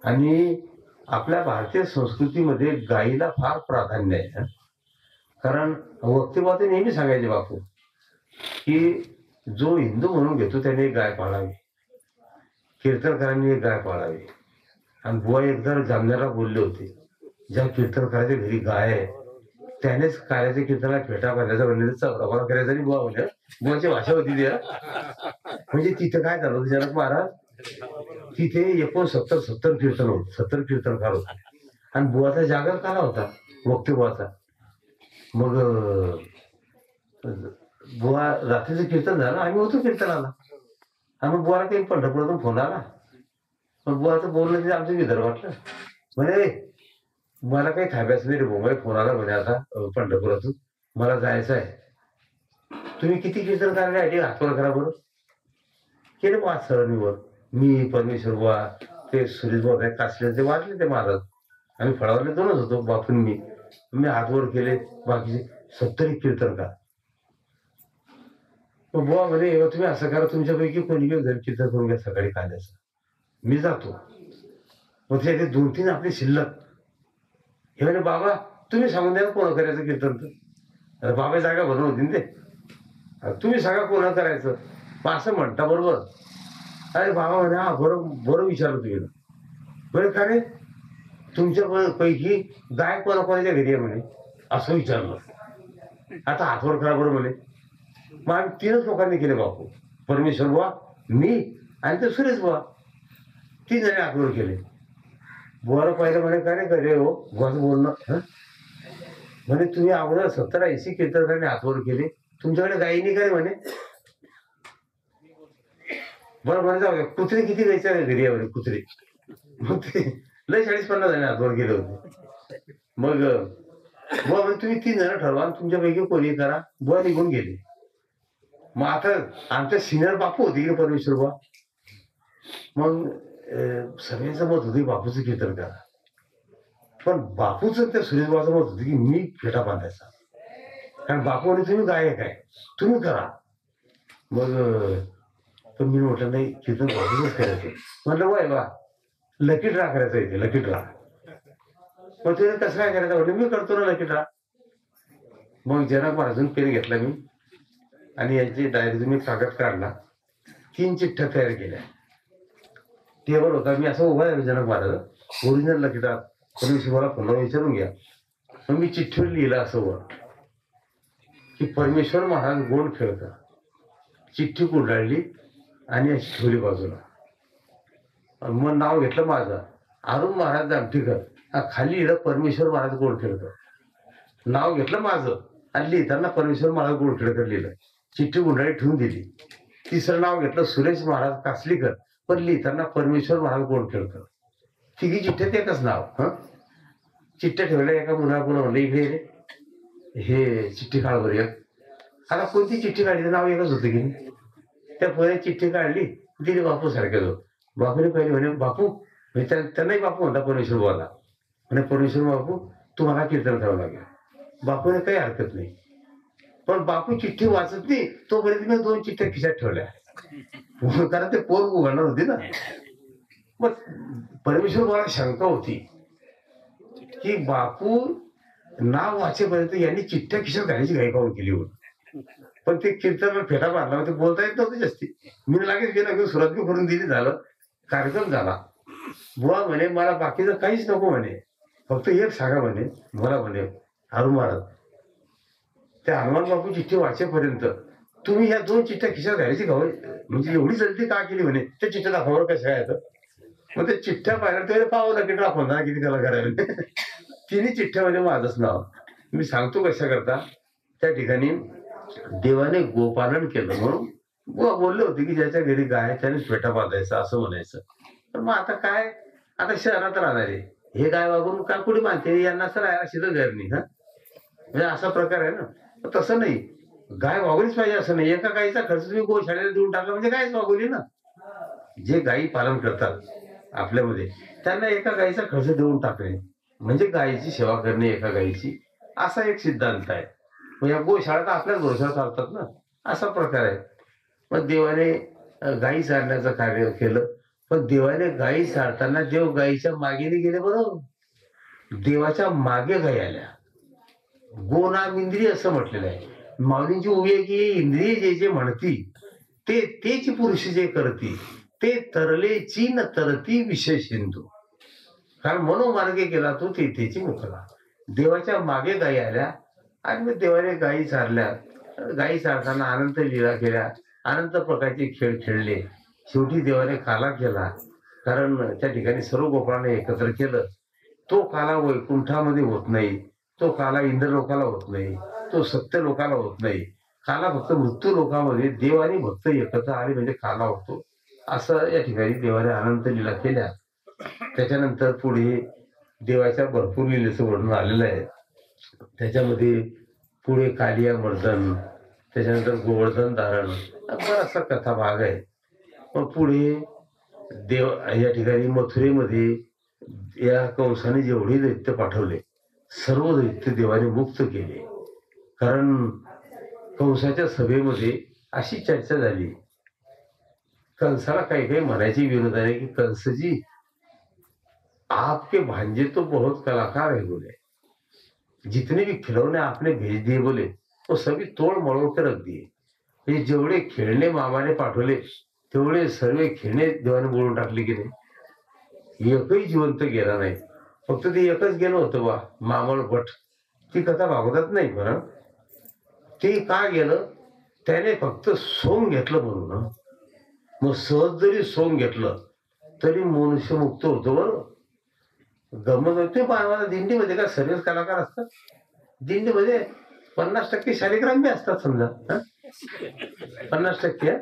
आणि आपल्या भारतीय संस्कृतीमध्ये गायीला फार प्राधान्य आहे. कारण वक्तेबाते नेहमी सांगायचे बापू की जो हिंदू म्हणून घेतो त्याने एक गाय पाळावी, कीर्तनकारांनी एक गाय पाळावी. आणि बुवा एकदा जामण्याला बोलले होते ज्या कीर्तनकाराच्या घरी गाय आहे त्यानेच कार्याच्या कीर्तनाला फेटा बांधायचा म्हणजे रवाना करायचा. आणि बुवा म्हणजे बुवाची भाषा होती ती. म्हणजे तिथं काय झालं होतं जनक महाराज, तिथे एकूण 70 कीर्तन होत, 70 कीर्तनकार होते. आणि बुवाचा जागर काला होता वक्ते बुवाचा. मग बुवा रात्रीचं कीर्तन झालं, आम्ही होतो कीर्तनाला. आणि मग बुवाला काही पंढरपुरातून फोन आला. मग बुवाचं बोलणं ते आमचं विदर्भातलं म्हणे मला काही थांबायचं नाही रे भाऊ, फोन आला म्हणे आता पंढरपुरातून मला जायचं आहे. तुम्ही किती कीर्तन करायसाठी हातवर करा बरं. केलं मग आज सरणीवर मी परमेश्वर बुवा ते सुरेश बुवा काय कासले ते वाटले ते महाराज. आम्ही फळावरले दोनच होतो बापून मी हातवर केले बाकीचे 70 कीर्तनकार. मग बुवा म्हणे तुम्ही असं करा तुमच्यापैकी कोणी घेऊन जाईल कीर्तन करून घ्या सकाळी कांद्याचं, मी जातो. मग ते 2-3 आपले शिल्लक. हे म्हणे बाबा तुम्ही सांगून द्या कोण करायचं कीर्तन. तर बाबा जागा भरून होती ना ते, तुम्ही सांगा कोणा करायचं. मग असं म्हणता बरोबर. अरे बाबा म्हणे हा बरं विचारलं तुम्ही. बरं का रे तुमच्या पैकी गाय कोणाच्या घरी आहे म्हणे असं विचारलं. आता हातवर करा बरं म्हणे. मग आम्ही 3च लोकांनी केले बापू, परमेश्वर बुवा मी आणि ते सुरेश बुवा, 3 जणी हातवर केले. बुवाला पाहिलं म्हणे काय रे करे हो बुवाचं बोलणं. म्हणे तुम्ही अगोदर 70-80 कीर्तनकारांनी हातवर केले, तुमच्याकडे गायीनी काय म्हणे. बरं म्हणे जाऊ कुत्रे किती गायच्या घरी आहे म्हणे कुत्रे. मग ते लय 40-50 जणी हातवर केले होते. मग बुवा म्हणजे तुम्ही 3 जण ठरवा तुमच्यापैकी कोणी करा. बुवा निघून गेले. मग आता आमच्या सिनियर बापू होते की परमेश्वर बुवा. मग सगळ्यांचं मत होतं की बापूचं कीर्तन करा. पण बापूचं त्या सुरेश बुवाचं मत होतं की मी फेटा बांधायचा. कारण बापू म्हणे तुम्ही गायक आहे तुम्ही करा. मग पण मी म्हटलं नाही कीर्तन बापूचंच करायचं. म्हटलं वय बा लकी ड्रा करायचं इथे लकी ड्रा. मग ते कसं काय करायचं म्हटलं मी करतो ना लकी ड्रा. मग जनक महाराजून पेन घेतला मी आणि यांची डायरी मी कागद काढला. 3 चिठ्ठ्या तयार केल्या. टेबल होता मी असं उभा आहे जनक महाराज ओरिजिनल लकी ड्रा. परमेश्वराला पुन्हा विचारून घ्या. मग मी चिठ्ठीवर लिहिलं असं वर की परमेश्वर महाराज गोंड खेळतात. चिठ्ठी गुंडाळली आणि अशी ठेवली बाजूला. मग नाव घेतलं माझं अरुण महाराज दामटीकर. खाली लिहिलं परमेश्वर महाराज गोंड खेळकर. नाव घेतलं माझं आणि लिहिताना परमेश्वर महाराज गोंड खेळकर लिहिलं. चिठ्ठी गुंडाळी ठेवून दिली. 3रं नाव घेतलं सुरेश महाराज कासलीकर, पण लिहिताना परमेश्वर महाराज गोंड खेळकर. 3 चिठ्ठ्यात एकच नाव. चिठ्ठ्या ठेवल्या. एका मुला म्हणलं इकडे हे चिठ्ठी काढ बरं. आता कोणती चिठ्ठी काढली नाव एकच होतं की नाही. त्या पुढे चिठ्ठी काढली दिली बापू सारख्याच. बापूने पहिले म्हणे बापू त्यांनाही बापू म्हणता परमेश्वर बुवाला. म्हणे परमेश्वर बापू तुम्हाला कीर्तन करावं लागेल. बापूने काही हरकत नाही. पण बापू चिठ्ठी वाचत नाही तोपर्यंत मी 2 चिठ्ठ्या खिशात ठेवल्या. कारण ते पोर उघडणार होती ना. मग परमेश्वर बुवाला शंका होती की बापू नाव वाचेपर्यंत यांनी चिठ्ठ्या खिशात घालायची घाई पाहून केली होती. पण ते कीर्तन फेटा मारला ते बोलता येत नव्हते जास्ती. मी लगेच गेला घेऊन सुरुवात करून दिली. झालं कार्यक्रम झाला. बुवा म्हणे मला बाकीचं काहीच नको म्हणे फक्त एक सांगा म्हणे मला म्हणे अरुण महाराज त्या हनुमान बापू चिठ्ठी वाचेपर्यंत तुम्ही ह्या 2 चिठ्ठ्या खिशात घालायची गाव म्हणजे एवढी जल्दी का केली म्हणे. त्या चिठ्ठ्या दाखवावर कसं काय येतं. मग त्या चिठ्ठ्या पाहिल्या ते पाहावं लागेल दाखवून किती कला करायला. 3 चिठ्ठ्यामध्ये माझंच नाव. मी सांगतो कशा करता. त्या ठिकाणी देवाने गोपालन केलं म्हणून बुवा बोलले होते की ज्याच्या घरी गाय त्याने फेटा बांधायचा असं म्हणायचं. पण मग आता काय आता शहरात राहणारे हे गाय वागून का कुठे बांधते यांना असं राहायला अशी तर घर नाही. म्हणजे असा प्रकार आहे ना. तसं नाही गाय वागवलीच पाहिजे असं नाही. एका गायीचा खर्च तुम्ही गोशाळेला देऊन टाकला म्हणजे गायच वागवली ना. जे गायी पालन करतात आपल्यामध्ये त्यांना एका गायीचा खर्च देऊन टाकणे म्हणजे गायीची सेवा करणे एका गायीची असा एक सिद्धांत आहे. मग या गोशाळा तर आपल्याच भरोशावर चालतात ना, असा प्रकार आहे. मग देवाने गायी चारण्याचं कार्य केलं. पण देवाने गायी चारताना देव गायीच्या मागेने गेले बरोबर, देवाच्या मागे गायी आल्या. गो नाम इंद्रिय असं म्हटलेलं आहे. माऊलींची उभी आहे की इंद्रिय जे जे म्हणती ते तेच पुरुष जे करती, ते तरले चीन तरती विषय सिंधू. कारण मनोमार्गे गेला तो तेथेची मुखला. देवाच्या मागे गायी आल्या आणि मग देवाने गायी चारल्या. गायी चारताना अनंत लीला केल्या, अनंत प्रकारचे खेळ खेळले. शेवटी देवाने काला केला, कारण त्या ठिकाणी सर्व गोपाळांना एकत्र केलं. तो काला वैकुंठामध्ये होत नाही, तो काला इंद्रलोकाला होत नाही, तो सत्य लोकाला होत नाही. काला फक्त मृत्यू लोकामध्ये देव आणि भक्त एकत्र आले म्हणजे काला होतो. असं या ठिकाणी देवाने अनंत लीला केल्या. त्याच्यानंतर पुढे देवाच्या भरपूर लीलेचं वर्णन आलेलं आहे. त्याच्यामध्ये पुढे कालिया मर्दन, त्याच्यानंतर गोवर्धन धारण, बराचसा कथा भाग आहे. मग पुढे देव या ठिकाणी मथुरेमध्ये या कंसाने जेवढे दैत्य पाठवले सर्व दैत्य देवाने मुक्त केले. कारण कंसाच्या सभेमध्ये अशी चर्चा झाली, कंसाला काही काही म्हणायची विरोध आहे की कंसजी आपके भांजे तो बहुत कलाकार है बोले, जितने भी खिलौने आपने भेज दिए बोले वो सभी तोड़ मरोड़ के रख दिए. हे जेवढे खेळणे मामाने पाठवले तेवढे सर्व खेळणे देवाने बोलून टाकले की नाही. एकही जिवंत गेला नाही, फक्त ते एकच गेलं होतं बा मामळ भट. ती कथा भागवतात नाही बरं. ते का गेलं, त्याने फक्त सोंग घेतलं म्हणून. मग सहज जरी सोंग घेतलं तरी मनुष्य मुक्त होतो बरोबर. गमत होते पाहवाला. दिंडीमध्ये का सर्वच कलाकार असतात. दिंडीमध्ये 50% शालिग्राम बी असतात समजा. 50%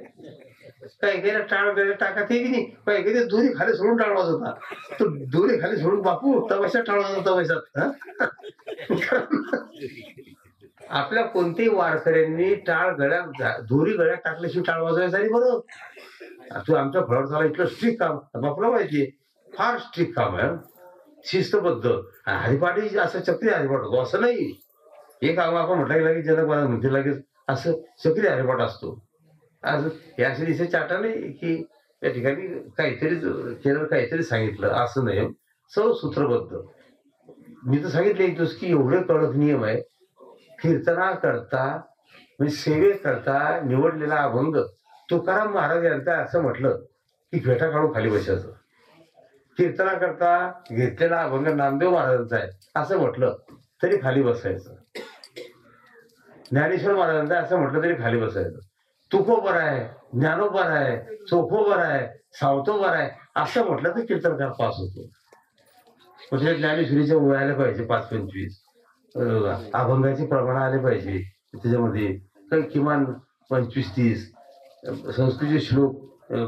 काही काही टाळ गळे टाका ते बी नाही. काही काही दोरी खाली सोडून टाळ वाजवता. तो दोरी खाली सोडून बापू तमाशात टाळ वाजवता तमाशात. आपल्या कोणत्याही वारकऱ्यांनी टाळ गळ्यात दोरी गळ्यात टाकल्याशिवाय टाळ वाजवायचा नाही बरोबर. तू आमच्या फळावर इतकं स्ट्रिक्ट काम बापूला माहितीये, फार स्ट्रिक्ट काम आहे, शिस्तबद्ध. हरिपाठी असं चक्री हरिपाठ होतो असं नाही. एक आपण म्हटलं लागेल जनक मला म्हणते लगेच असं चक्री हरिपाठ असतो. असं या दिवशी चाटा नाही की या ठिकाणी काहीतरी केलं काहीतरी सांगितलं असं नाही. सर्व सूत्रबद्ध. मी तर सांगितलं एक दिवस की एवढे कडक नियम आहे. कीर्तना करता म्हणजे सेवेकरता निवडलेला अभंग तुकाराम महाराज यांचा असं म्हटलं की फेटा काढून खाली बसायचं. कीर्तना करता घेतलेला अभंग नामदेव महाराजांचा आहे असं म्हटलं तरी खाली बसायचं. ज्ञानेश्वर महाराजांचा असं म्हटलं तरी खाली बसायचं. तुकोबर आहे, ज्ञानोबर आहे, चोखोबर आहे, सावतोबर आहे असं म्हटलं तर कीर्तनकार पास होतो. म्हणजे ज्ञानेश्वरीच्या वयाला पाहिजे 5-25. अभंगाचे प्रमाण आले पाहिजे त्याच्यामध्ये. काही किमान 25-30. संस्कृतचे श्लोक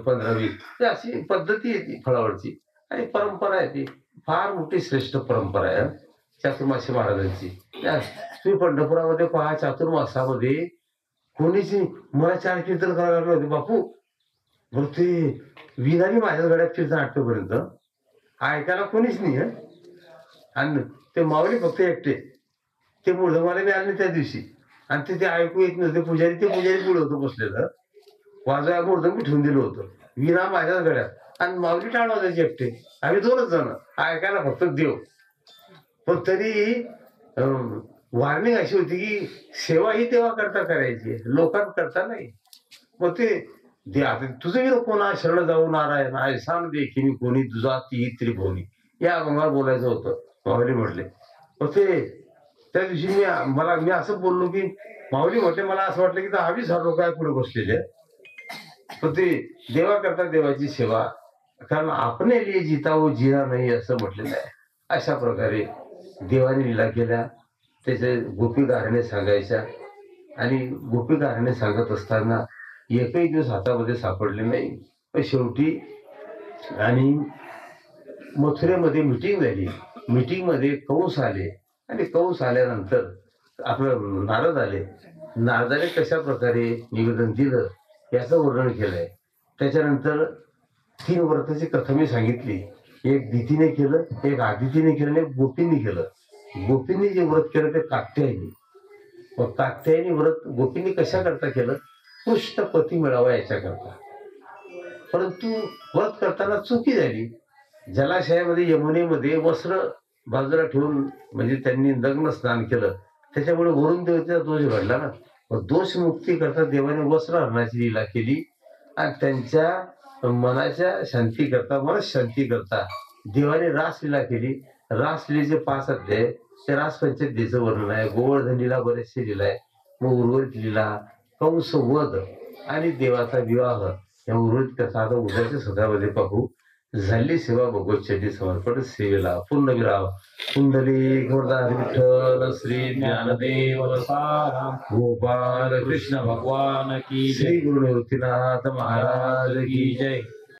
15-20. अशी पद्धती आहे ती फळावरची आणि परंपरा आहे ती. फार मोठी श्रेष्ठ परंपरा आहे चातुर्मासी महाराजांची. तुम्ही पंढरपुरामध्ये पहा, चातुर्मासामध्ये कोणीच मला 4 कीर्तन करायला लागले होते बापू. मग ते विनाने माझ्या गड्यात कीर्तन आठवपर्यंत ऐकायला कोणीच नाही. आणि ते माऊली फक्त एकटे. ते मूर्धमाला मी आले त्या दिवशी आणि ते ऐकू येत नव्हते. ते पुजारी पुढे होतं बसलेलं. वाजवाय मूर्धम मी ठेवून दिलं होतं विना माझ्याच गड्यात आणि माऊली टाळ वाजायचे एकटे. आम्ही 2च जण ऐकायला फक्त देव. पण तरी वॉर्निंग अशी होती की सेवा ही तेव्हा करता करायची, लोकांकरता नाही. मग ते आता तुझं विरोध कोणा शरण जाऊ नारायण आहे सांग देखील कोणी तुझा ती त्रिभुवनी या अभंगावर बोलायचं होतं. माऊली म्हटले. मग ते त्या दिवशी मी असं बोललो की माऊली म्हटले मला असं वाटलं की 10-20 लोक आहे पुढे बसलेले. पण ते देवा करता देवाची सेवा. कारण आपणे लिये जिता वो जिना नाही असं म्हटलेलं आहे. अशा प्रकारे देवाने लीला केल्या. त्याचे गोपी गारणे सांगायच्या आणि गोपी गारणे सांगत असताना एकही दिवस हातामध्ये सापडले नाही. पण शेवटी आणि मथुरेमध्ये मिटिंग झाली. मिटिंगमध्ये कंस आले आणि कंस आल्यानंतर आपलं नारद आले. नारदाने कशा प्रकारे निवेदन दिलं याचं वर्णन केलंय. त्याच्यानंतर 3 व्रताची कथा मी सांगितली. एक दितीने केलं, एक आदितीने केलं, एक गोपींनी केलं. गोपींनी जे व्रत केलं ते कात्यायनी. मग कात्यायनी व्रत गोपींनी कशा करता केलं? कृष्ण पती मिळावा याच्याकरता. परंतु व्रत करताना चुकी झाली. जलाशयामध्ये यमुनेमध्ये वस्त्र बाजूला ठेवून म्हणजे त्यांनी नग्न स्नान केलं, त्याच्यामुळे वरुण देवतेचा दोष घडला ना. मग दोष मुक्ती करता देवाने वस्त्र हरणाची लीला केली आणि त्यांच्या मनाच्या शांती करता, मनशांती करता देवाने रासलीला केली. रासलीलेचे 5 अध्याय ते रास पंचमीचं वर्णन आहे. गोवर्धनीला बरेचसे लिहिलं आहे. मग उर्वरित लीला, कंस वध आणि देवाचा विवाह या उर्वरित कथा आता उद्याच्या सत्रामध्ये पाहू. झाली सेवा भगवतचरणी समर्पण. सेवेला पूर्णविराम. कुंडली गोरदार विठ्ठल श्री ज्ञानदेव साराम गोपाल कृष्ण भगवान की, श्री गुरु निवृत्तीनाथ महाराज की जय.